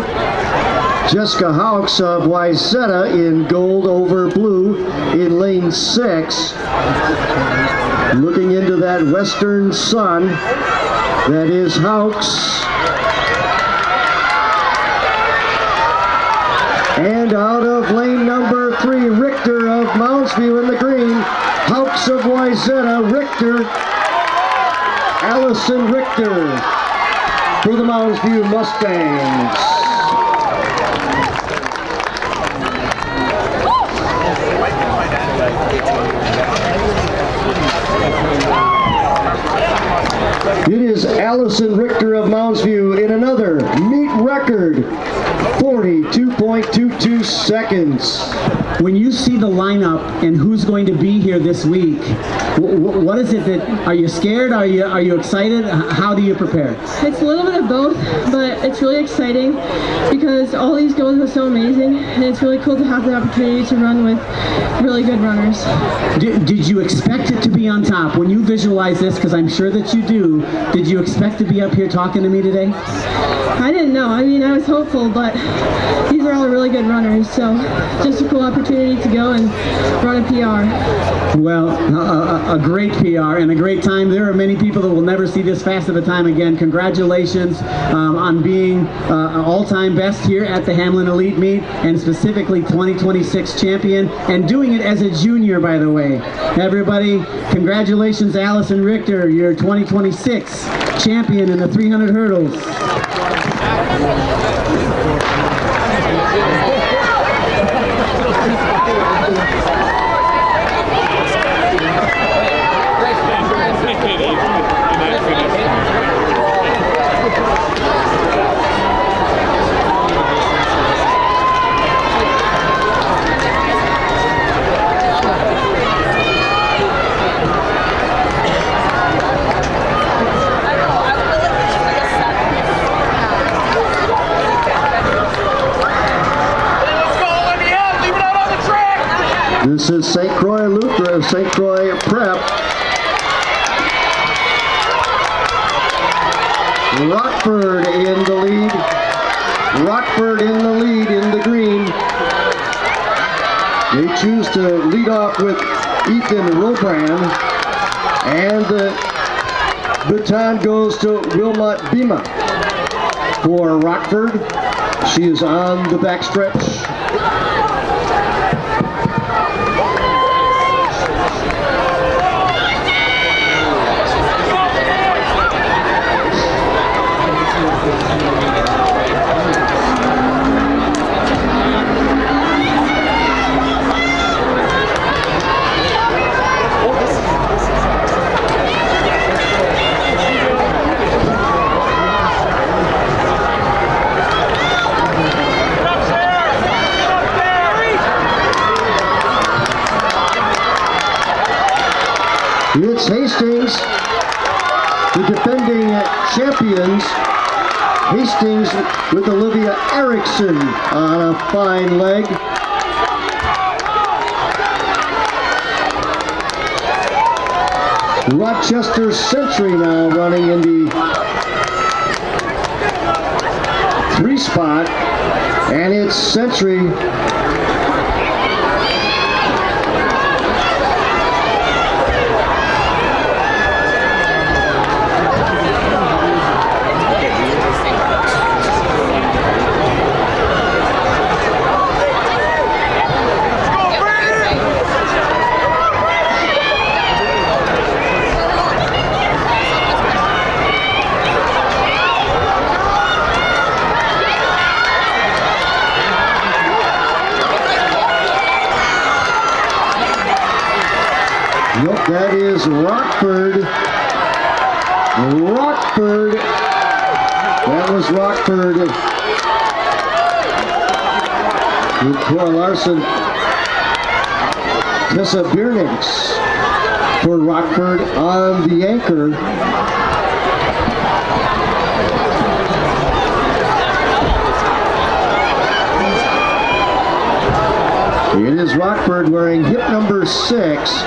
Jessica Hawks of Wayzata in gold over blue in lane 6. Looking into that western sun, that is Hawks. And out of lane number 3, Richter of Moundsview in the green. Hawks of Wayzata, Richter. Allison Richter for the Moundsview Mustangs. It is Allison Richter of Moundsview in another meet record, 42.22 seconds. When you see the lineup and who's going to be here this week, what is it that, are you scared? Are you excited? How do you prepare? It's a little bit of both, but it's really exciting because all these goals are so amazing, and it's really cool to have the opportunity to run with really good runners. Did you expect it to be on top? When you visualize this, because I'm sure that you do, did you expect to be up here talking to me today? I didn't know. I mean, I was hopeful, but these are all really good runners, so just a cool opportunity to go and run a PR. Well, a great PR and a great time. There are many people that will never see this fast of a time again. Congratulations on being all-time best here at the Hamline Elite Meet, and specifically 2026 champion, and doing it as a junior, by the way. Everybody, congratulations, Allison Richter, your 2026 champion in the 300 hurdles. This is St. Croix Lutheran, St. Croix Prep. Rockford in the lead. Rockford in the lead in the green. They choose to lead off with Ethan Robrand, and the baton goes to Wilmot Bima for Rockford. She is on the backstretch. It's Hastings, the defending champions. Hastings with Olivia Erickson on a fine leg. Rochester Century now running in the 3 spot, and it's Century. Yep, that is Rockford. Rockford. That was Rockford. With Cora Larson. Tessa Biernix for Rockford on the anchor. It is Rockford wearing hip number 6.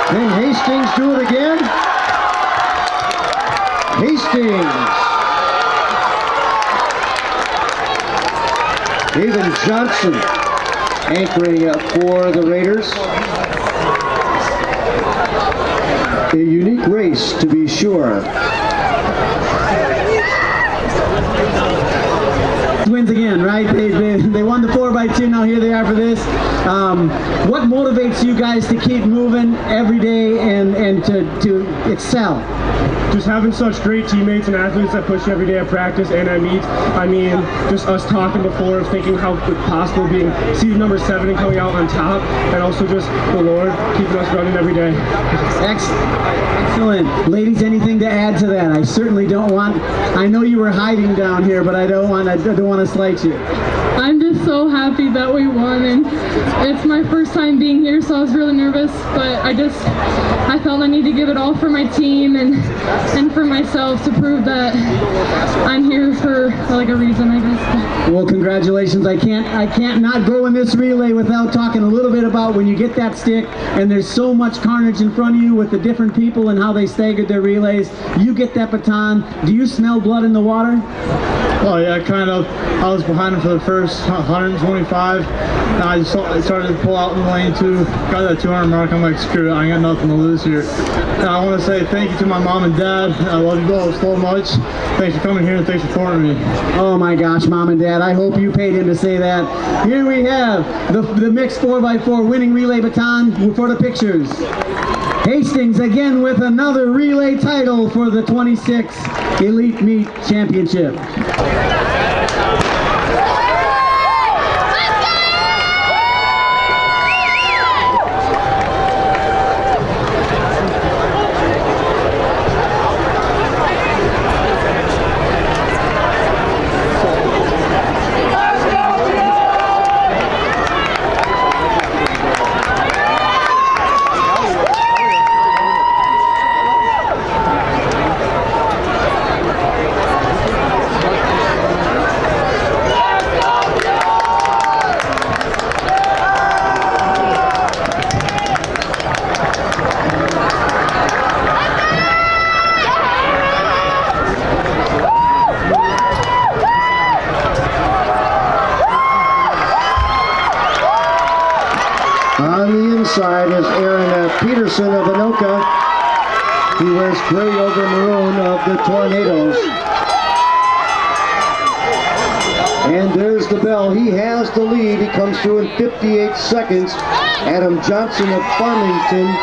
Can Hastings do it again? Hastings. David Johnson anchoring up for the Raiders. A unique race, to be sure. Wins again, right? They won the 4x2, now here they are for this. What motivates you guys to keep moving every day and to excel? Just having such great teammates and athletes that push you every day at practice and at meet. I mean, just us talking before, thinking how possible being seed number 7 and coming out on top, and also just the Lord keeping us running every day. Excellent. Ladies, anything to add to that? I certainly don't want, I know you were hiding down here, but I don't want to slight you. I'm just so happy that we won, and it's my first time being here, so I was really nervous, but I felt I need to give it all for my team and for myself to prove that I'm here for like a reason, I guess. Well, congratulations. I can't not go in this relay without talking a little bit about when you get that stick and there's so much carnage in front of you with the different people and how they staggered their relays. You get that baton. Do you smell blood in the water? Oh yeah, kind of. I was behind him for the first 125. And I started to pull out in lane 2. Got that 200 mark. I'm like, screw it, I ain't got nothing to lose here. And I want to say thank you to my mom and dad. I love you both so much. Thanks for coming here and thanks for supporting me. Oh my gosh, Mom and Dad, I hope you paid him to say that. Here we have the mixed 4x4 winning relay baton for the pictures. Hastings again with another relay title for the 26 Elite Meet Championship. Peterson of Anoka. He wears gray over maroon of the Tornadoes. And there's the bell. He has the lead. He comes through in 58 seconds. Adam Johnson of Farmington.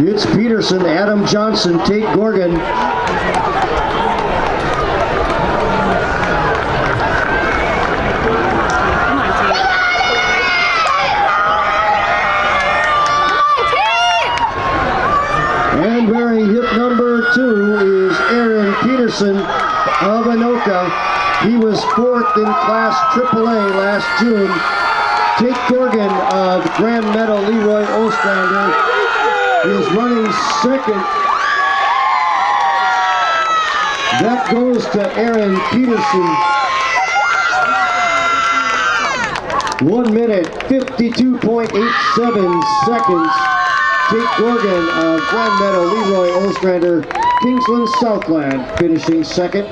It's Peterson, Adam Johnson, Tate Gorgon. And wearing hip number 2 is Aaron Peterson of Anoka. He was 4th in Class AAA last June. Tate Gorgon of Grand Meadow Leroy Ostrander is running 2nd. That goes to Aaron Peterson. 1 minute, 52.87 seconds. Tate Gorgon of Grand Meadow Leroy Ostrander, Kingsland Southland finishing 2nd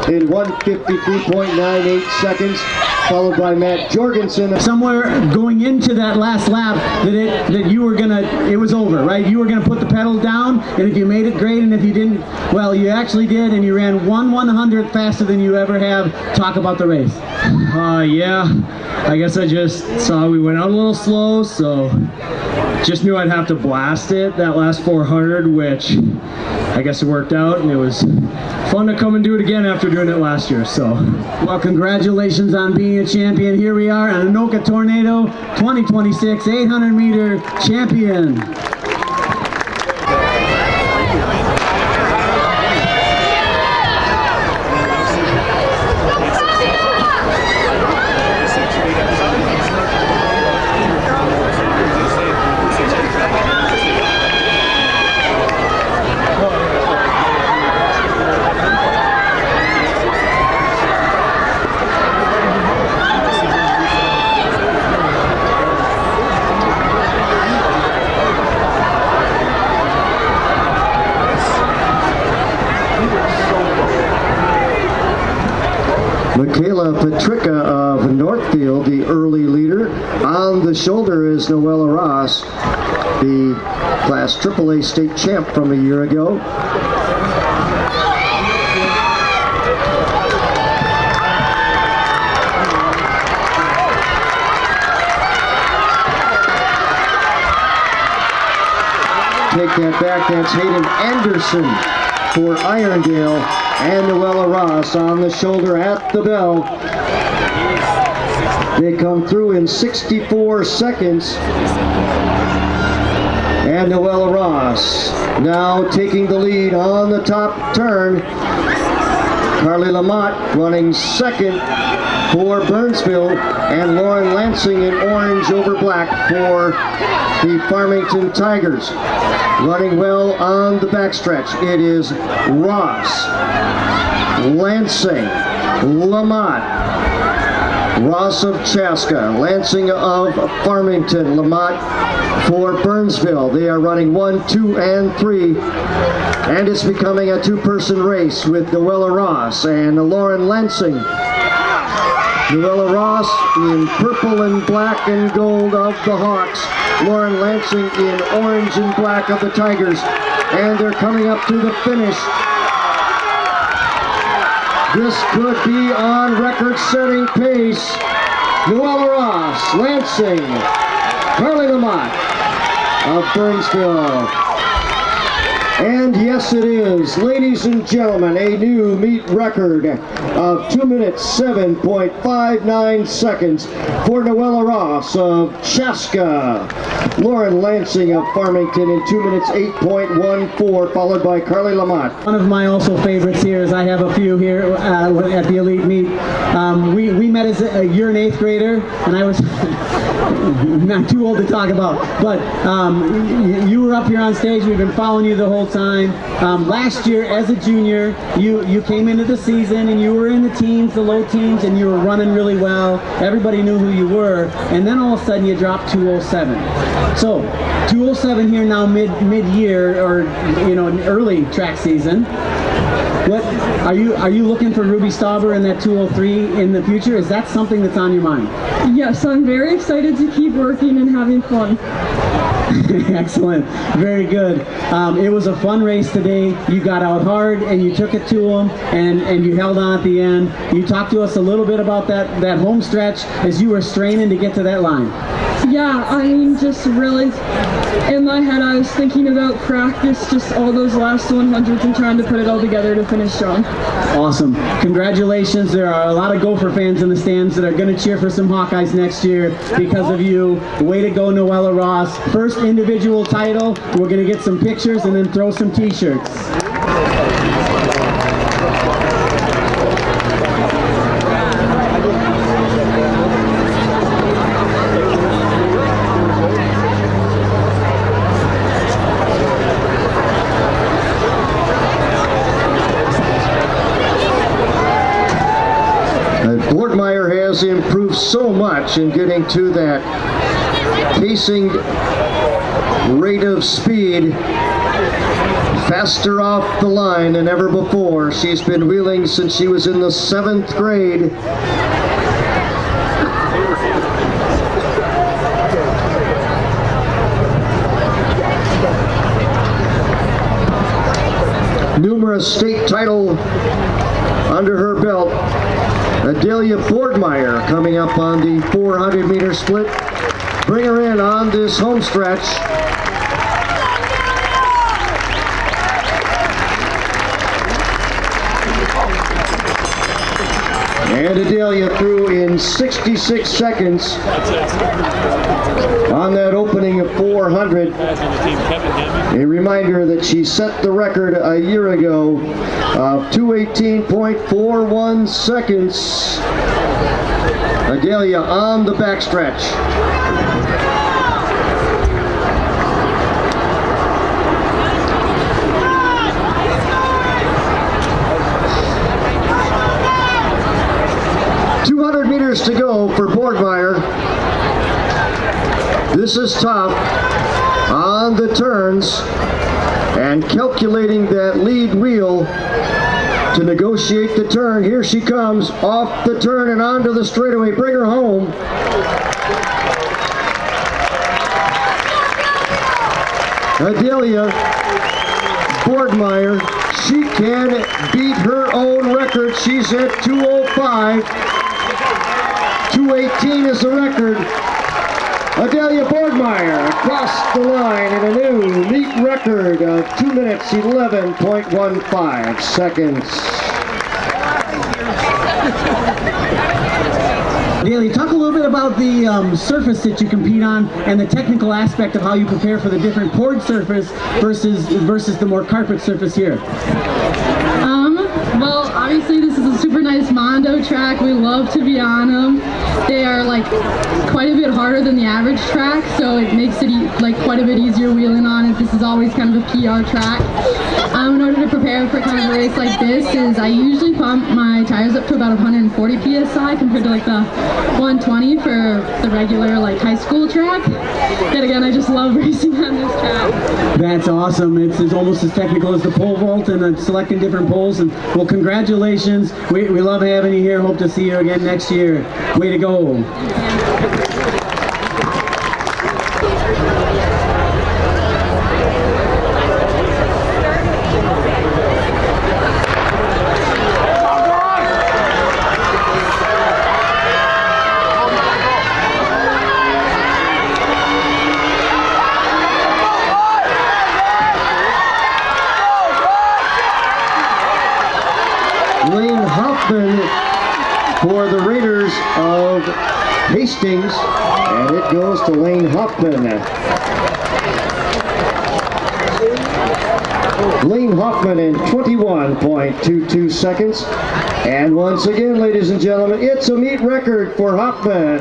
in 1:53.98 seconds. Followed by Matt Jorgensen. Somewhere going into that last lap that you were gonna, it was over, right? You were gonna put the pedal down, and if you made it, great, and if you didn't, well, you actually did, and you ran 1/100th faster than you ever have. Talk about the race. Yeah, I guess I just saw we went out a little slow, so just knew I'd have to blast it that last 400, which I guess it worked out, and it was fun to come and do it again after doing it last year. So, well, congratulations on being a champion. Here we are, an Anoka Tornado 2026 800-meter champion. Michaela Petricka of Northfield, the early leader. On the shoulder is Noella Ross, the Class AAA state champ from a year ago. Take that back, that's Hayden Anderson for Irondale. And Noella Ross on the shoulder at the bell. They come through in 64 seconds. And Noella Ross now taking the lead on the top turn. Carly Lamott running 2nd for Burnsville, and Lauren Lansing in orange over black for the Farmington Tigers. Running well on the backstretch, it is Ross, Lansing, Lamott, Ross of Chaska, Lansing of Farmington, Lamott for Burnsville. They are running 1, 2, and 3, and it's becoming a 2-person race with Noella Ross and Lauren Lansing. Noella Ross in purple and black and gold of the Hawks. Lauren Lansing in orange and black of the Tigers. And they're coming up to the finish. This could be on record-setting pace. Noella Ross, Lansing, Carly Lamott of Burnsville. And yes, it is, ladies and gentlemen, a new meet record of 2 minutes, 7.59 seconds for Noella Ross of Chaska. Lauren Lansing of Farmington in 2 minutes, 8.14, followed by Carly Lamott. One of my also favorites here is I have a few here at the Elite Meet. We met as you're an 8th grader, and I was not too old to talk about, but you were up here on stage. We've been following you the whole time. Last year, as a junior, you came into the season and you were in the teams, the low teams, and you were running really well. Everybody knew who you were, and then all of a sudden you dropped 207. So 207 here now mid-year, or early track season. What are you looking for Ruby Stauber in that 203 in the future? Is that something that's on your mind? Yes, I'm very excited to keep working and having fun. Excellent, very good. It was a fun race today. You got out hard and you took it to them, and you held on at the end. You talked to us a little bit about that home stretch as you were straining to get to that line. Yeah, I mean, just really, in my head I was thinking about practice, just all those last 100s and trying to put it all together to finish strong. Awesome. Congratulations. There are a lot of Gopher fans in the stands that are going to cheer for some Hawkeyes next year because of you. Way to go, Noella Ross. First individual title. We're going to get some pictures and then throw some t-shirts. Bortmeyer has improved so much in getting to that pacing rate of speed, faster off the line than ever before. She's been wheeling since she was in the 7th grade. Numerous state title under her belt. Adelia Bortmeyer coming up on the 400-meter split. Bring her in on this home stretch. And Adelia threw in 66 seconds on that opening of 400. A reminder that she set the record a year ago of 2:18.41 seconds. Adelia on the backstretch. Meters to go for Bortmeyer. This is tough on the turns and calculating that lead wheel to negotiate the turn. Here she comes off the turn and onto the straightaway. Bring her home. Adelia Bortmeyer, she can beat her own record. She's at 2:05. 2:18 is the record. Adelia Bortmeyer across the line in a new meet record of 2 minutes 11.15 seconds. Adelia, talk a little bit about the surface that you compete on and the technical aspect of how you prepare for the different poured surface versus the more carpet surface here. Well, obviously this is a super nice Mondo track. We love to be on them. They are like quite a bit harder than the average track, so it makes it like quite a bit easier wheeling on it. This is always kind of a PR track. In order to prepare for kind of a race like this is I usually pump my tires up to about 140 PSI compared to like the 120 for the regular like high school track. But again, I just love racing on this track. That's awesome. It's almost as technical as the pole vault and selecting different poles. And well, congratulations. We love having you here. Hope to see you again next year. Way to go. For the Raiders of Hastings, and it goes to Lane Hoffman. Lane Hoffman in 21.22 seconds. And once again, ladies and gentlemen, it's a meet record for Hoffman.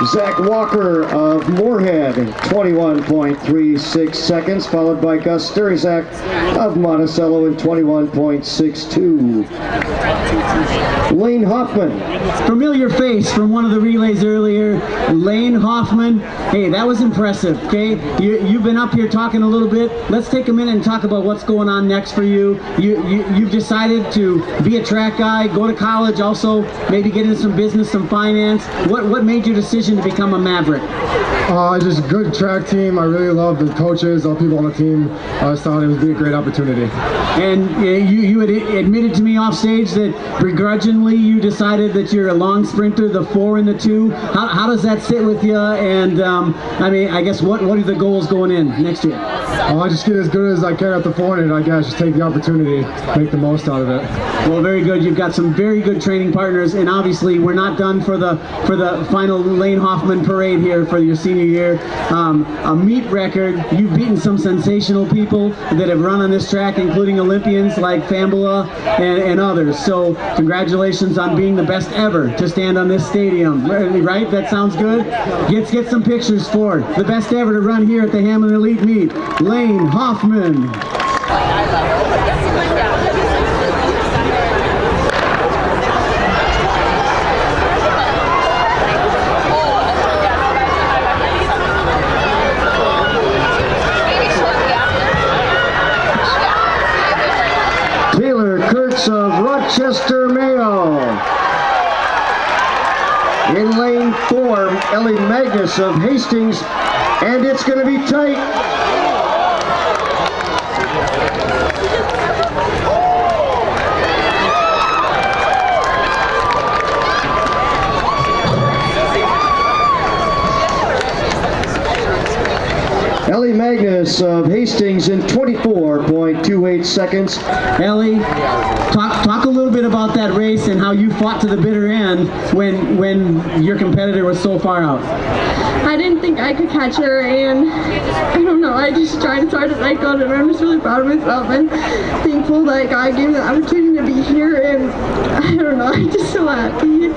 Zach Walker of Moorhead, 21.36 seconds, followed by Gus Sterizak of Monticello in 21.62. Lane Hoffman. Familiar face from one of the relays earlier, Lane Hoffman. Hey, that was impressive, okay? You've been up here talking a little bit. Let's take a minute and talk about what's going on next for you. You've decided to be a track guy, go to college, also maybe get into some business, some finance. What made your decision to become a Maverick? Just a good track team. I really love the coaches, all the people on the team. I just thought it would be a great opportunity. And you had admitted to me off stage that begrudgingly you decided that you're a long sprinter, the 4 and the 2. How does that sit with you? And I mean, I guess what are the goals going in next year? I just get as good as I can at the 400. I guess just take the opportunity, make the most out of it. Well, very good. You've got some very good training partners, and obviously we're not done for the final Lane Hoffman parade here for your senior year. A meet record. You've beaten some sensational people that have run on this track, including Olympians like Fambula and others. So congratulations on being the best ever to stand on this stadium. Right? That sounds good? Let's get some pictures for the best ever to run here at the Hamline Elite Meet, Lane Hoffman. Of Rochester, Mayo. In lane 4, Ellie Magnus of Hastings, and it's going to be tight. Ellie Magnus of Hastings in 24.28 seconds. Ellie, talk a little bit about that race and how you fought to the bitter end when your competitor was so far out. I didn't think I could catch her, and I don't know, I just tried so hard to let go, and I'm just really proud of myself and thankful that God gave me the opportunity to be here, and I don't know, I'm just so happy.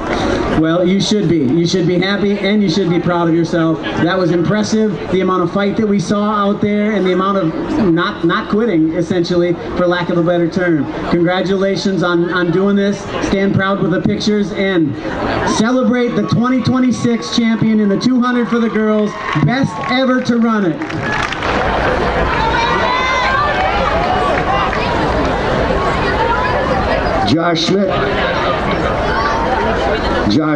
Well, you should be. You should be happy, and you should be proud of yourself. That was impressive, the amount of fight that we saw out there, and the amount of not quitting, essentially, for lack of a better term. Congratulations on doing this. Stand proud with the pictures, and celebrate the 2026 champion in the 200 for the girls. Best ever to run it. Josh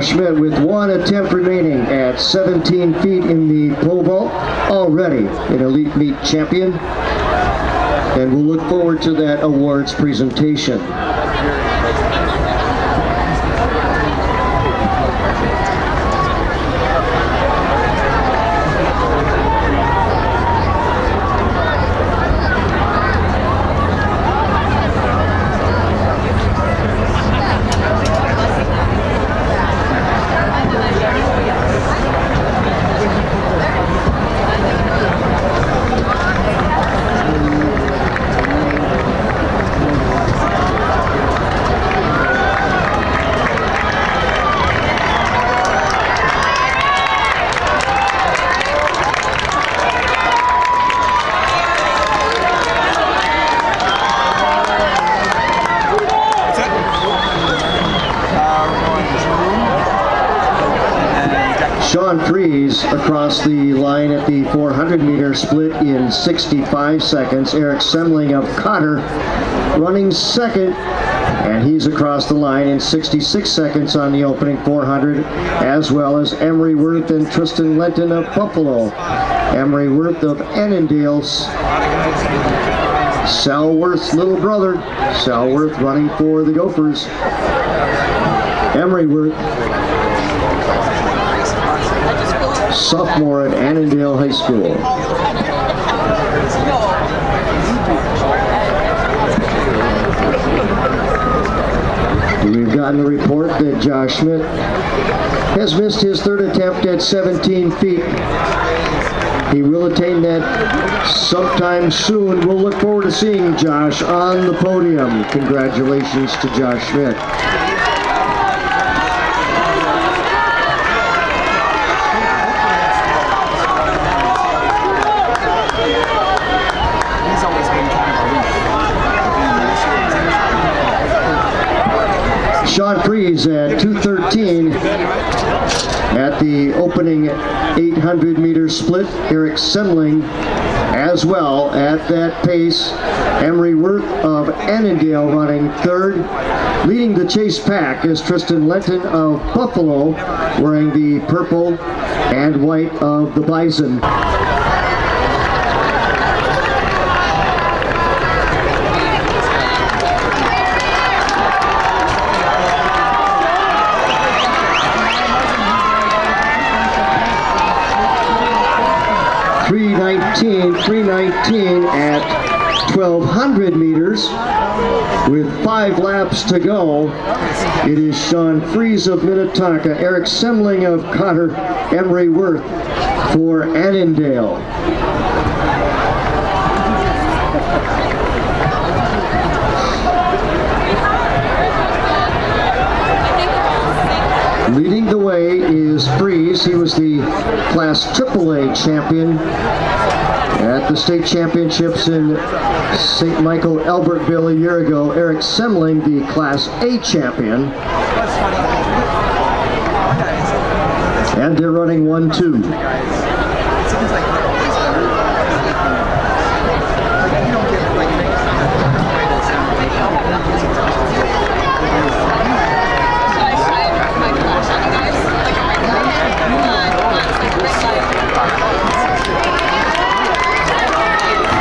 Schmidt with one attempt remaining at 17 feet in the pole vault, already an Elite Meet champion, and we'll look forward to that awards presentation. Sean Fries across the line at the 400-meter split in 65 seconds. Eric Semling of Cotter running second, and he's across the line in 66 seconds on the opening 400, as well as Emery Worth and Tristan Lenton of Buffalo. Emery Worth of Annandale's Sal Worth's little brother. Sal Worth running for the Gophers. Emery Worth, sophomore at Annandale High School. We've gotten a report that Josh Schmidt has missed his third attempt at 17 feet. He will attain that sometime soon. We'll look forward to seeing Josh on the podium. Congratulations to Josh Schmidt. Sean Freeze at 2:13 at the opening 800-meter split. Eric Semling as well at that pace. Emery Worth of Annandale running third. Leading the chase pack is Tristan Lenton of Buffalo, wearing the purple and white of the Bison. .319 at 1,200 meters with 5 laps to go. It is Sean Freeze of Minnetonka, Eric Semling of Cotter, Emery Worth for Annandale. Leading the way is Freeze. He was the Class AAA champion at the state championships in St. Michael, Albertville a year ago. Eric Semling, the Class A champion. And they're running 1-2.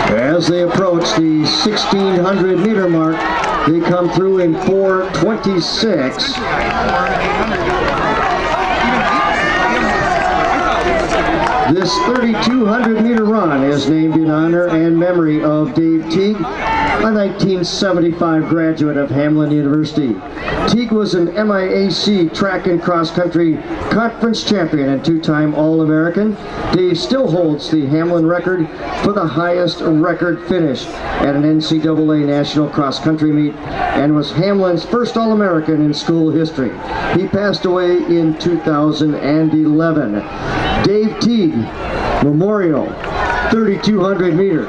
As they approach the 1,600 meter mark, they come through in 4:26. This 3,200 meter run is named in honor and memory of Dave Teague, a 1975 graduate of Hamline University. Teague was an MIAC track and cross country conference champion and 2-time All-American. Dave still holds the Hamline record for the highest record finish at an NCAA national cross country meet and was Hamline's first All-American in school history. He passed away in 2011. Dave Teague Memorial 3,200 meter.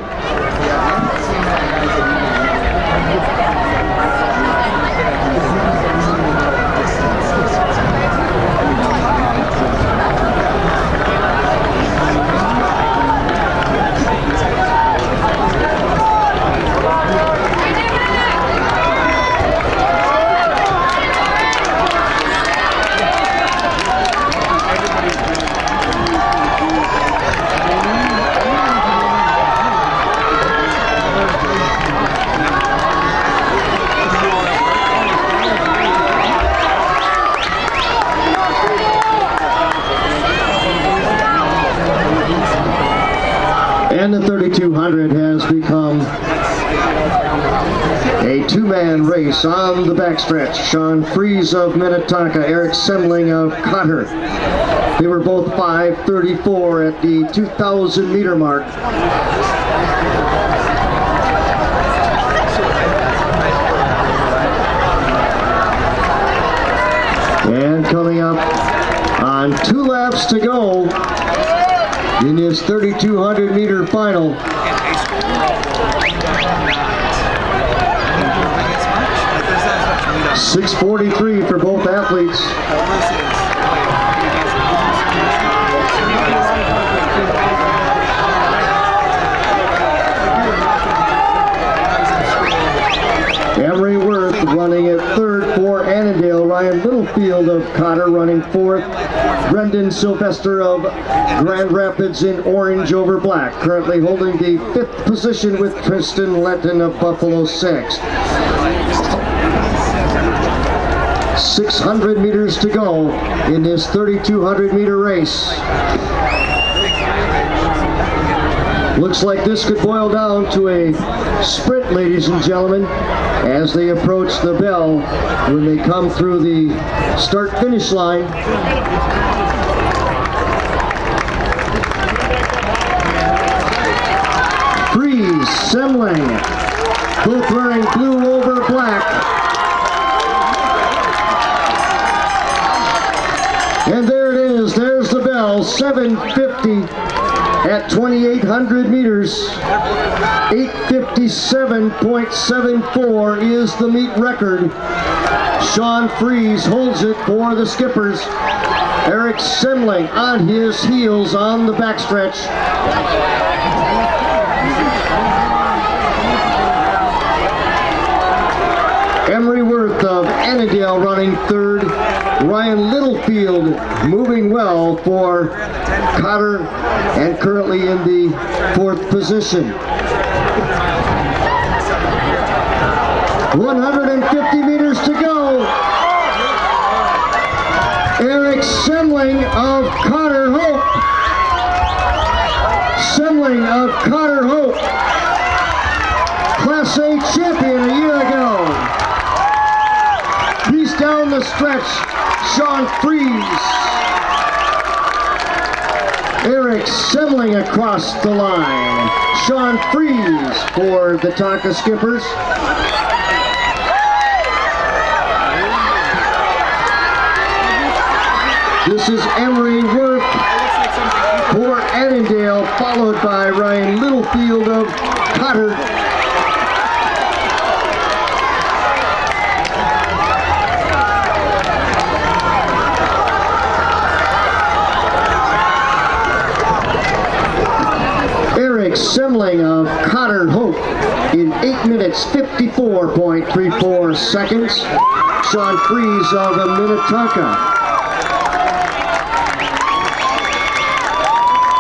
And the 3,200 has become a 2-man race on the backstretch. Sean Freeze of Minnetonka, Eric Semling of Cotter. They were both 5:34 at the 2,000 meter mark. And coming up on 2 laps to go in his 3,200 meter final. .643 for both athletes. Emery Worth running at third for Annandale. Ryan Littlefield of Cotter running fourth. Brendan Sylvester of Grand Rapids in orange over black, currently holding the 5th position with Tristan Lenton of Buffalo 6th. 600 meters to go in this 3,200 meter race. Looks like this could boil down to a sprint, ladies and gentlemen, as they approach the bell when they come through the start-finish line. Freeze, Semling, both wearing blue over black. And there it is, there's the bell, 7:50 at 2,800 meters. 8:57.74 is the meet record. Sean Fries holds it for the skippers. Eric Semling on his heels on the backstretch. Emery Worth of Annandale running third. Ryan Littlefield moving well for Cotter and currently in the fourth position. 150 meters to go. Eric Semling of Cotter Hope. Semling of Cotter Hope. Class A champion a year ago. He's down the stretch. Sean Fries. Eric Semling across the line. Sean Fries for the Tonka Skippers. This is Emery Worth for Annandale, followed by Ryan Littlefield of Cotter. Eric Semling of Cotter Hope in 8 minutes 54.34 seconds. Sean Fries of Minnetonka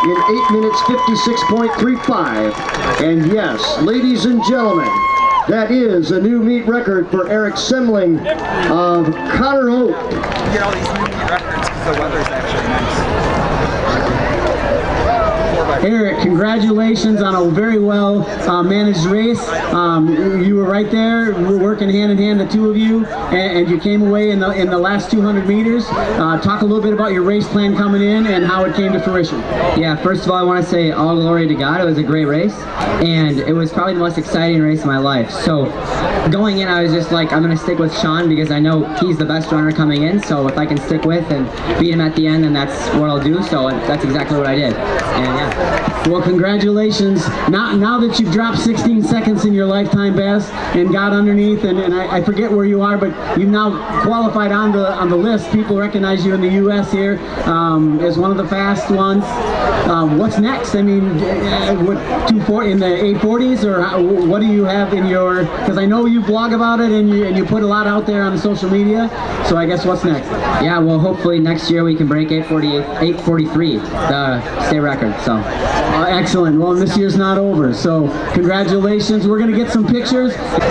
in 8 minutes 56.35. And yes, ladies and gentlemen, that is a new meet record for Eric Semling of Cotter Hope. You get all these new meet records because the weather's actually nice. Eric, congratulations on a very well managed race. You were right there. We were working hand in hand, the two of you, and you came away in the last 200 meters. Talk a little bit about your race plan coming in and how it came to fruition. Yeah, first of all, I want to say all glory to God. It was a great race, and it was probably the most exciting race of my life. So going in, I was just like, I'm going to stick with Sean because I know he's the best runner coming in. So if I can stick with and beat him at the end, then that's what I'll do. So that's exactly what I did. And yeah. Well, congratulations. Now that you've dropped 16 seconds in your lifetime best and got underneath, and I forget where you are, but you've now qualified on the list. People recognize you in the U.S. here as one of the fast ones. What's next? I mean, what, 240 in the 840s, or what do you have in your? Because I know you blog about it and you put a lot out there on the social media. So I guess what's next? Yeah, well, hopefully next year we can break 843, the state record. So. Excellent. Well, this year's not over, so congratulations. We're going to get some pictures. Like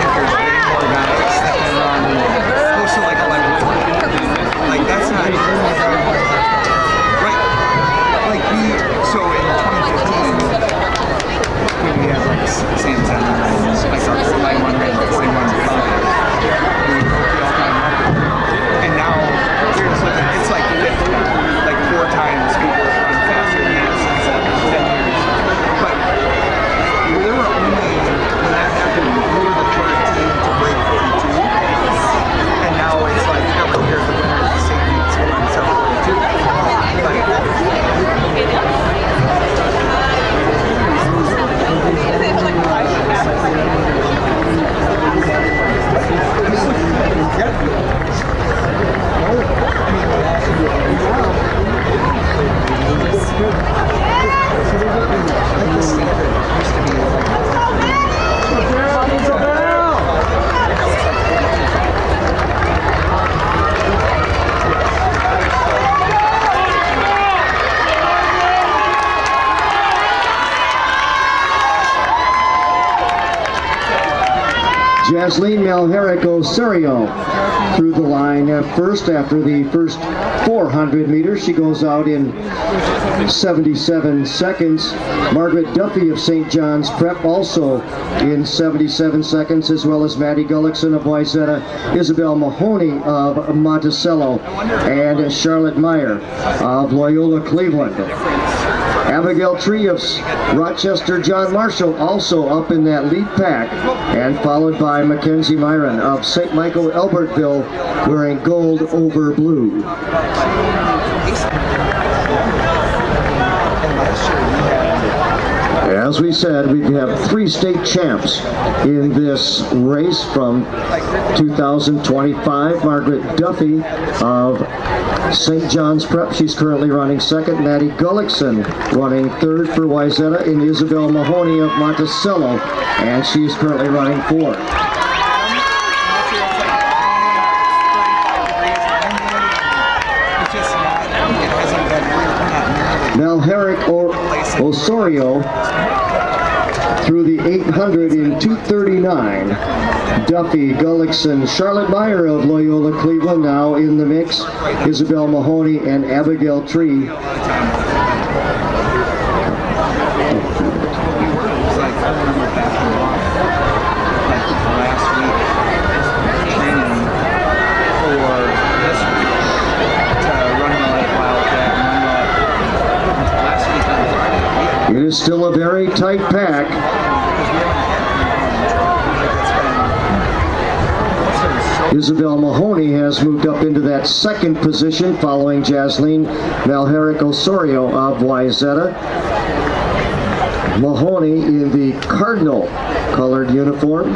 that's not right. Like so in 2015 when we had like Sam Center, like our line one ran 41.5. And now we're just looking, it's like 50, like 4 times people run faster than that since 10 years. But there were only, when that happened, we were the third team to break 42. And now it's like every year the winner is the same meets one, so Jasleen Malherrick Osorio through the line first after the first 400 meters. She goes out in 77 seconds. Margaret Duffy of St. John's Prep also in 77 seconds, as well as Maddie Gullickson of Wayzata, Isabel Mahoney of Monticello, and Charlotte Meyer of Loyola Cleveland. Abigail Tree of Rochester John Marshall also up in that lead pack, and followed by Mackenzie Myron of St. Michael Albertville wearing gold over blue. and last year we had As we said, we have 3 state champs in this race from 2025. Margaret Duffy of St. John's Prep, she's currently running second. Maddie Gullickson running third for Wayzata, and Isabel Mahoney of Monticello, and she's currently running fourth. Malherrick Osorio through the 800 in 2:39. Duffy, Gullickson, Charlotte Meyer of Loyola Cleveland now in the mix. Isabel Mahoney and Abigail Tree. It is still a very tight pack. Isabel Mahoney has moved up into that second position following Jasleen Malherrick Osorio of Wayzata. Mahoney in the Cardinal colored uniform.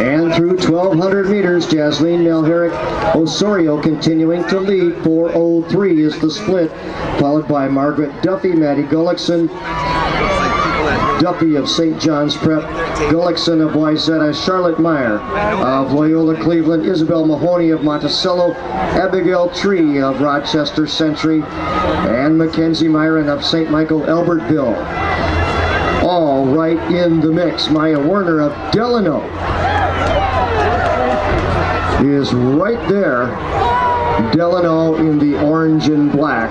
And through 1,200 meters, Jasleen Malherrick Osorio continuing to lead. 4:03 is the split, followed by Margaret Duffy, Maddie Gullickson, Duffy of St. John's Prep, Gullickson of Wayzata, Charlotte Meyer of Loyola Cleveland, Isabel Mahoney of Monticello, Abigail Tree of Rochester Century, and Mackenzie Myron of St. Michael Albertville. All right in the mix. Maya Werner of Delano is right there. Delano in the orange and black.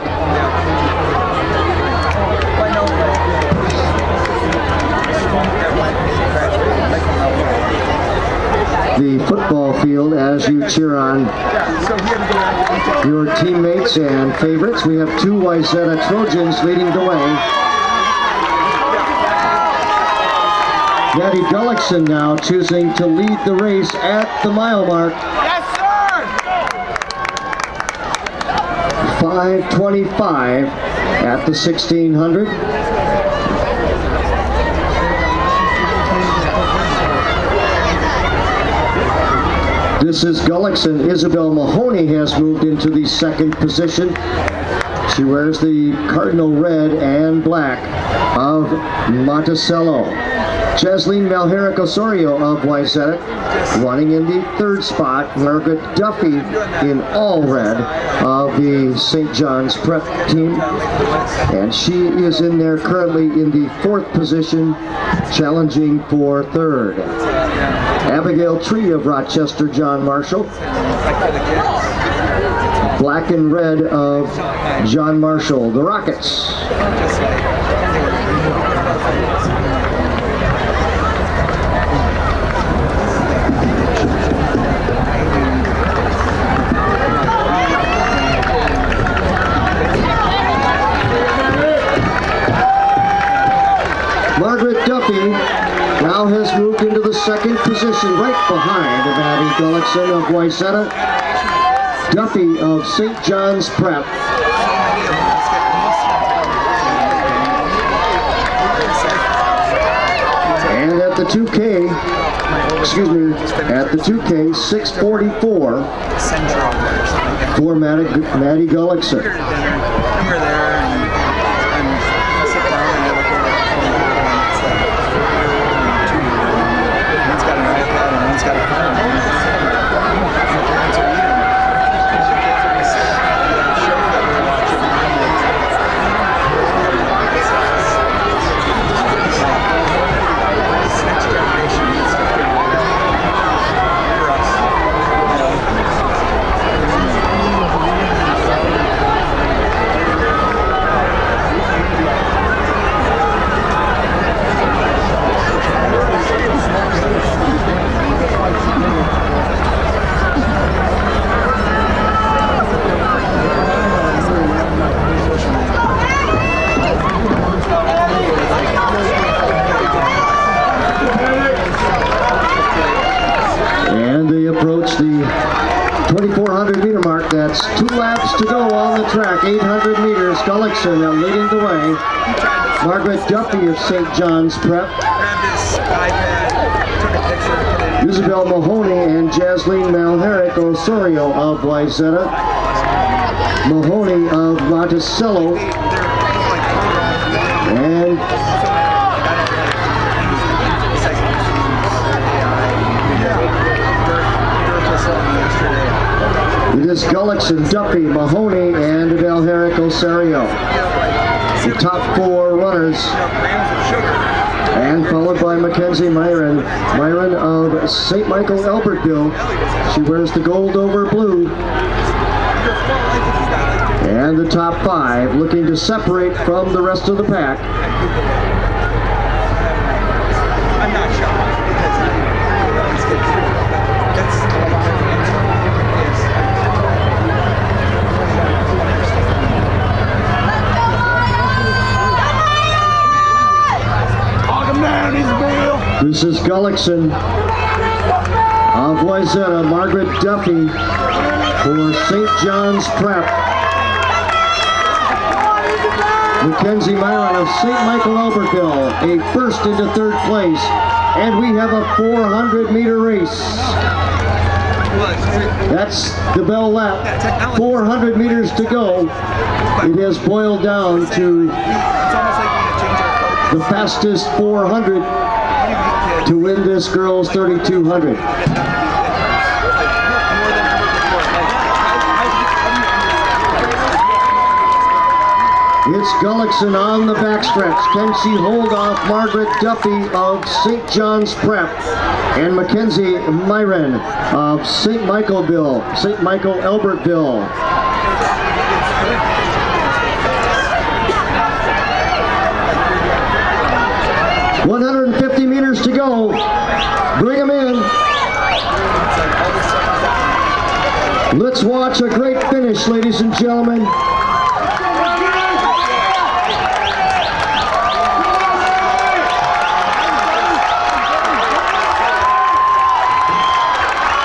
The football field as you cheer on your teammates and favorites. We have 2 Wayzata Trojans leading the way. Maddie Gullickson now choosing to lead the race at the mile mark. Yes, sir! 5:25 at the 1600. This is Gullickson. Isabel Mahoney has moved into the second position. She wears the cardinal red and black of Monticello. Jasleen Malherrick Osorio of Wayzata running in the third spot. Margaret Duffy in all red of the St. John's Prep team. And she is in there currently in the fourth position, challenging for third. Abigail Tree of Rochester John Marshall. Black and red of John Marshall, the Rockets. Margaret Duffy now has moved into the second position, right behind Maddie Gullickson of Wayzata. Duffy of St. John's Prep. And at the 2K, at the 2K, 6:44 for Maddie Gullickson. 2,400 meter mark. That's 2 laps to go on the track. 800 meters. Gullickson leading the way. Margaret Duffy of St. John's Prep. Isabel Mahoney and Jasleen Malherrick Osorio of Wayzata. Mahoney of Monticello. And it is Gullickson, Duffy, Mahoney, and Malherrick Osorio. The top 4 runners. And followed by Mackenzie Myron. Myron of St. Michael Albertville. She wears the gold over blue. And the top 5 looking to separate from the rest of the pack. I'm not shocked This is Gullickson of Wayzata, Margaret Duffy for St. John's Prep. Mackenzie Myron of St. Michael Albertville, a first into 3rd place. And we have a 400 meter race. That's the bell lap. 400 meters to go. It has boiled down to the fastest 400 to win this girls 3,200. It's Gullickson on the backstretch. Can she hold off Margaret Duffy of St. John's Prep and Mackenzie Myron of St. Michael Albertville. 150 meters to go. Bring them in. Let's watch a great finish, ladies and gentlemen.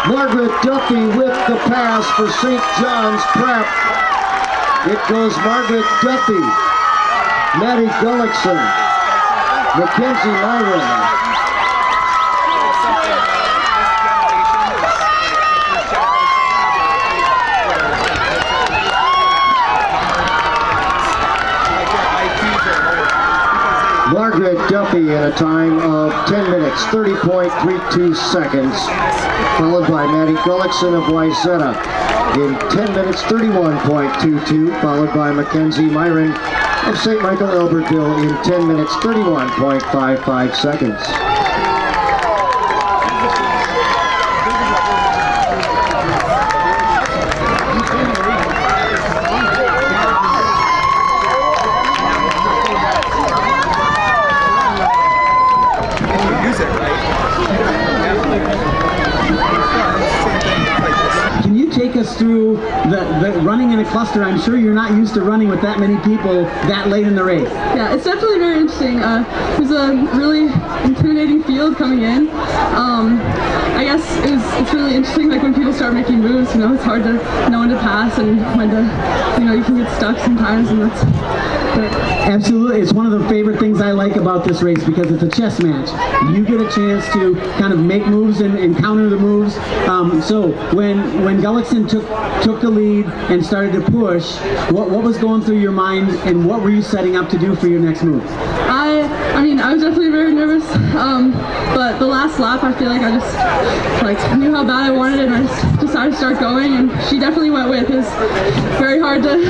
Margaret Duffy with the pass for St. John's Prep. It goes Margaret Duffy, Maddie Gullickson, Mackenzie Myron. Margaret Duffy in a time of 10 minutes, 30.32 seconds, followed by Maddie Gullickson of Wayzata in 10 minutes, 31.22, followed by Mackenzie Myron of St. Michael Albertville in 10 minutes, 31.55 seconds. Can you take us through the running in a cluster? I'm sure you're not used to running with that many people that late in the race. Yeah, it's definitely very interesting. There's a really intimidating field coming in. I guess it's really interesting, like when people start making moves, you know, it's hard to know when to pass and when to, you know, you can get stuck sometimes, and that's... Absolutely, it's one of the favorite things I like about this race because it's a chess match. You get a chance to kind of make moves and counter the moves. So when Gullickson took the lead and started to push, what was going through your mind and what were you setting up to do for your next move? I mean, I was definitely very nervous, but the last lap, I feel like I just knew how bad I wanted it, and I just decided to start going, and she definitely went with. It was very hard to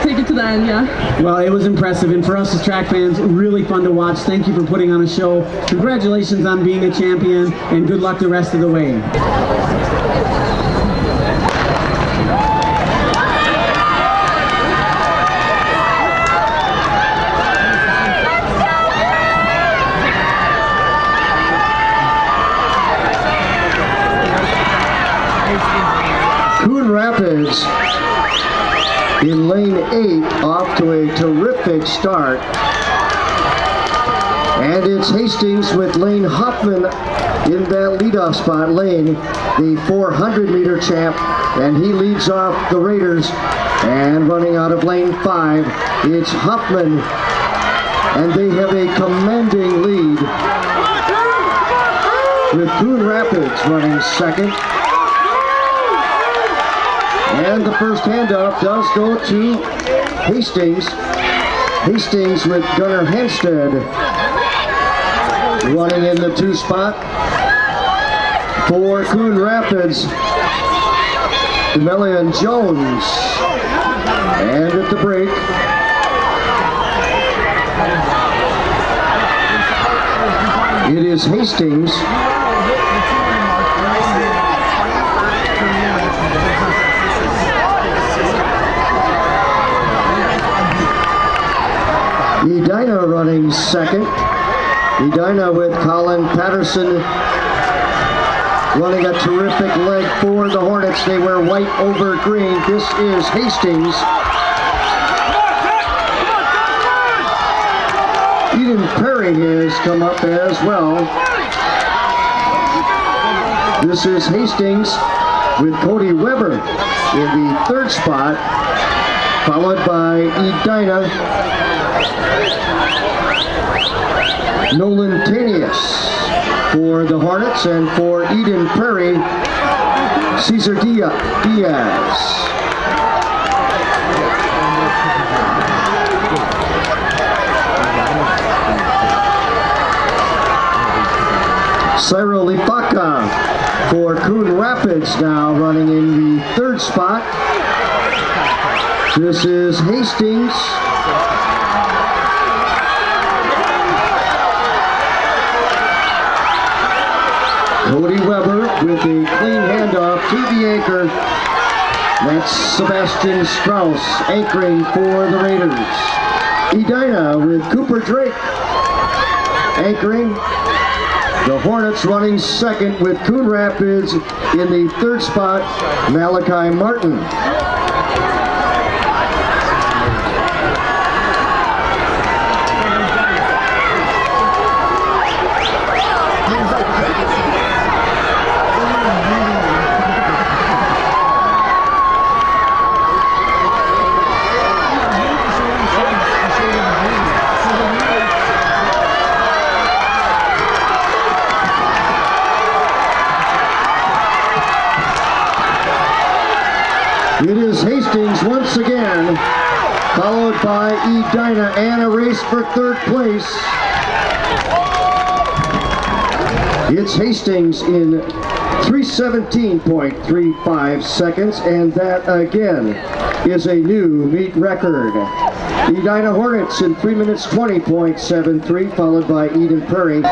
take it to the end, yeah. Well, it was impressive, and for us as track fans, really fun to watch. Thank you for putting on a show. Congratulations on being a champion, and good luck the rest of the way. Coon Rapids in lane 8 off to a terrific start. And it's Hastings with Lane Hoffman in that leadoff spot. Lane, the 400-meter champ, and he leads off the Raiders. And running out of lane 5, it's Hoffman, and they have a commanding lead with Coon Rapids running second. And the first handoff does go to Hastings. Hastings with Gunnar Hanstead running in the 2 spot. For Coon Rapids, Demelian Jones. And at the break, it is Hastings. Edina running second. Edina with Colin Patterson running a terrific leg for the Hornets. They wear white over green. This is Hastings. Eden Perry has come up as well. This is Hastings with Cody Weber in the 3rd spot, followed by Edina, Nolan Tanius for the Hornets, and for Eden Prairie, Cesar Diaz. Cyril Lipaka for Coon Rapids now running in the 3rd spot. This is Hastings. Cody Weber with a clean handoff to the anchor. That's Sebastian Strauss anchoring for the Raiders. Edina with Cooper Drake anchoring. The Hornets running second with Coon Rapids in the 3rd spot, Malachi Martin. It is Hastings once again, followed by Edina, and a race for 3rd place. It's Hastings in 3:17.35 seconds, and that again is a new meet record. Edina Hornets in 3 minutes 20.73, followed by Eden Prairie.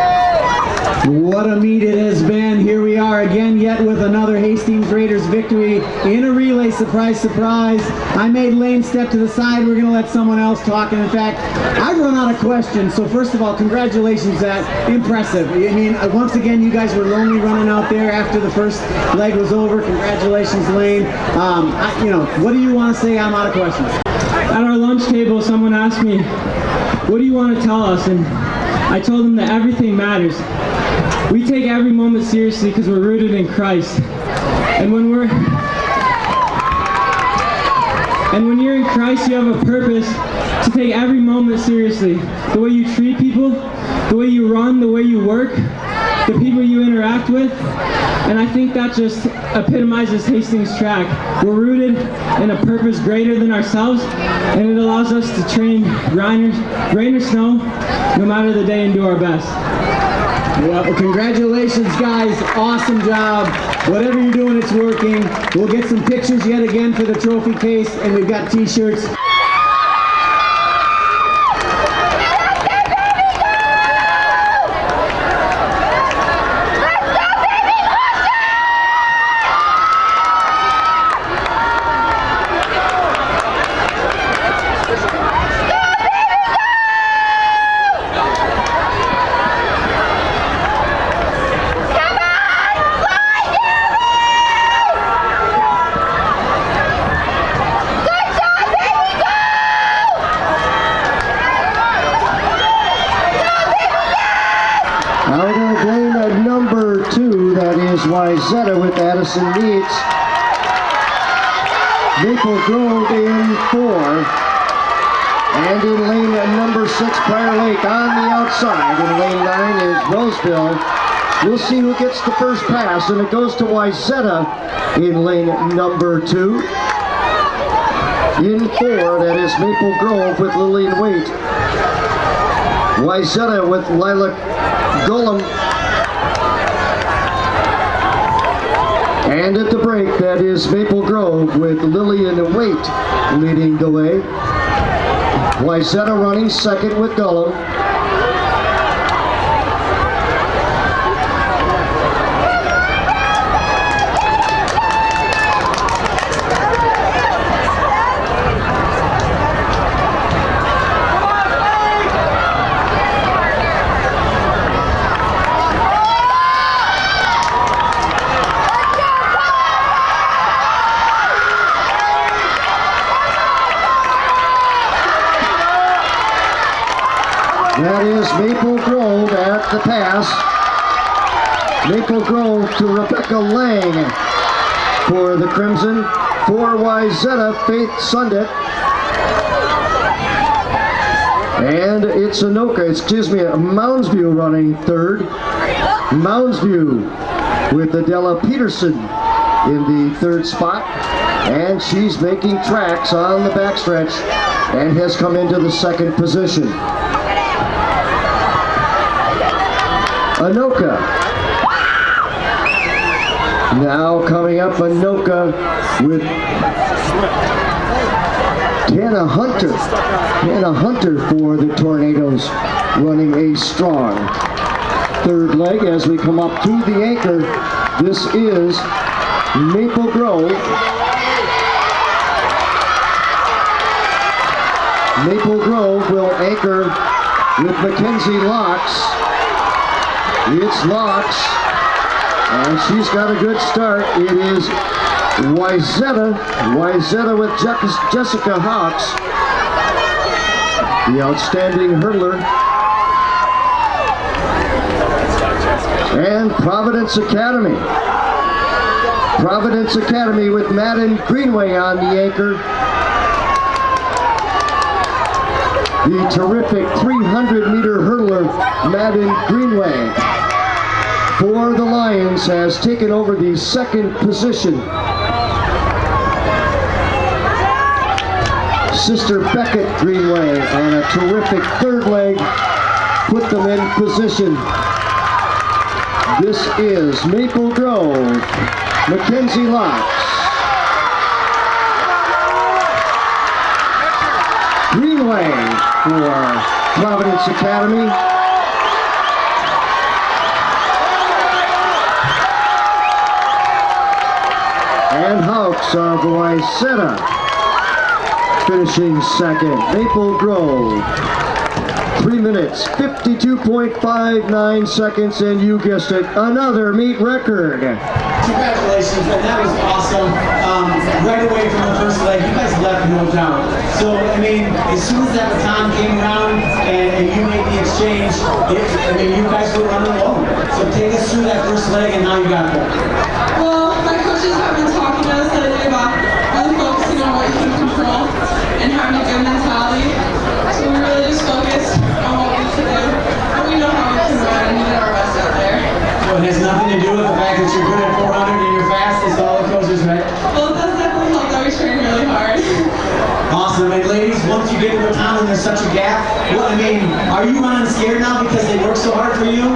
What a meet it has been. Here we are again, yet with another Hastings Raiders victory in a relay. Surprise, surprise. I made Lane step to the side. We're going to let someone else talk. And in fact, I've run out of questions. So first of all, congratulations, Zach. Impressive. I mean, once again, you guys were lonely running out there after the first leg was over. Congratulations, Lane. What do you want to say? I'm out of questions. At our lunch table, someone asked me, what do you want to tell us? And I told them that everything matters. We take every moment seriously because we're rooted in Christ. And when you're in Christ, you have a purpose to take every moment seriously. The way you treat people, the way you run, the way you work, the people you interact with. And I think that just epitomizes Hastings track. We're rooted in a purpose greater than ourselves, and it allows us to train rain or snow, no matter the day, and do our best. Well, congratulations, guys. Awesome job. Whatever you're doing, it's working. We'll get some pictures yet again for the trophy case, and we've got t-shirts. Good job, baby! Wayzata with Addison Meads. Maple Grove in 4. And in lane number 6, Prior Lake on the outside. In lane 9 is Roseville. We'll see who gets the first pass, and it goes to Wayzata in lane number 2. In 4, that is Maple Grove with Lillian Waite. Wayzata with Lila Golem. And at the break, that is Maple Grove with Lillian Waite leading the way. Wayzata running second with Golem. That is Maple Grove at the pass. Maple Grove to Rebecca Lang for the Crimson. For Wayzata, Faith Sundit. And it's Moundsview running third. Moundsview with Adela Peterson in the third spot. And she's making tracks on the backstretch and has come into the second position. Anoka. Now coming up, Anoka with Tana Hunter. Tana Hunter for the Tornadoes, running a strong third leg as we come up to the anchor. This is Maple Grove. Maple Grove will anchor with Mackenzie Locks. It's Locks, and she's got a good start. It is Wayzata with Jessica Hawks, the outstanding hurdler. And Providence Academy. Providence Academy with Madden Greenway on the anchor. The terrific 300-meter hurdler, Madden Greenway, for the Lions has taken over the second position. Sister Beckett Greenway on a terrific third leg put them in position. This is Maple Grove, Mackenzie Locks. Greenway for Providence Academy. And Hawks of Wayzata finishing second. Maple Grove, 3 minutes, 52.59 seconds, and you guessed it, another meet record. Congratulations, man, that was awesome. Right away from the first leg, you guys left no doubt. So, I mean, as soon as that baton came around and you made the exchange, you guys were running alone. So take us through that first leg and how you got there. Well, my coaches have been talking to us lately about really focusing on what you can control and having a good mentality. So we really just focused on what we can do. And we know how we can run and we did our best out there. So it has nothing to do with the fact that you're good at 400 and you're fast, as all the coaches, right? Well, it does definitely help that we train really hard. Awesome. And ladies, once you get to the baton and there's such a gap, are you running scared now because they work so hard for you?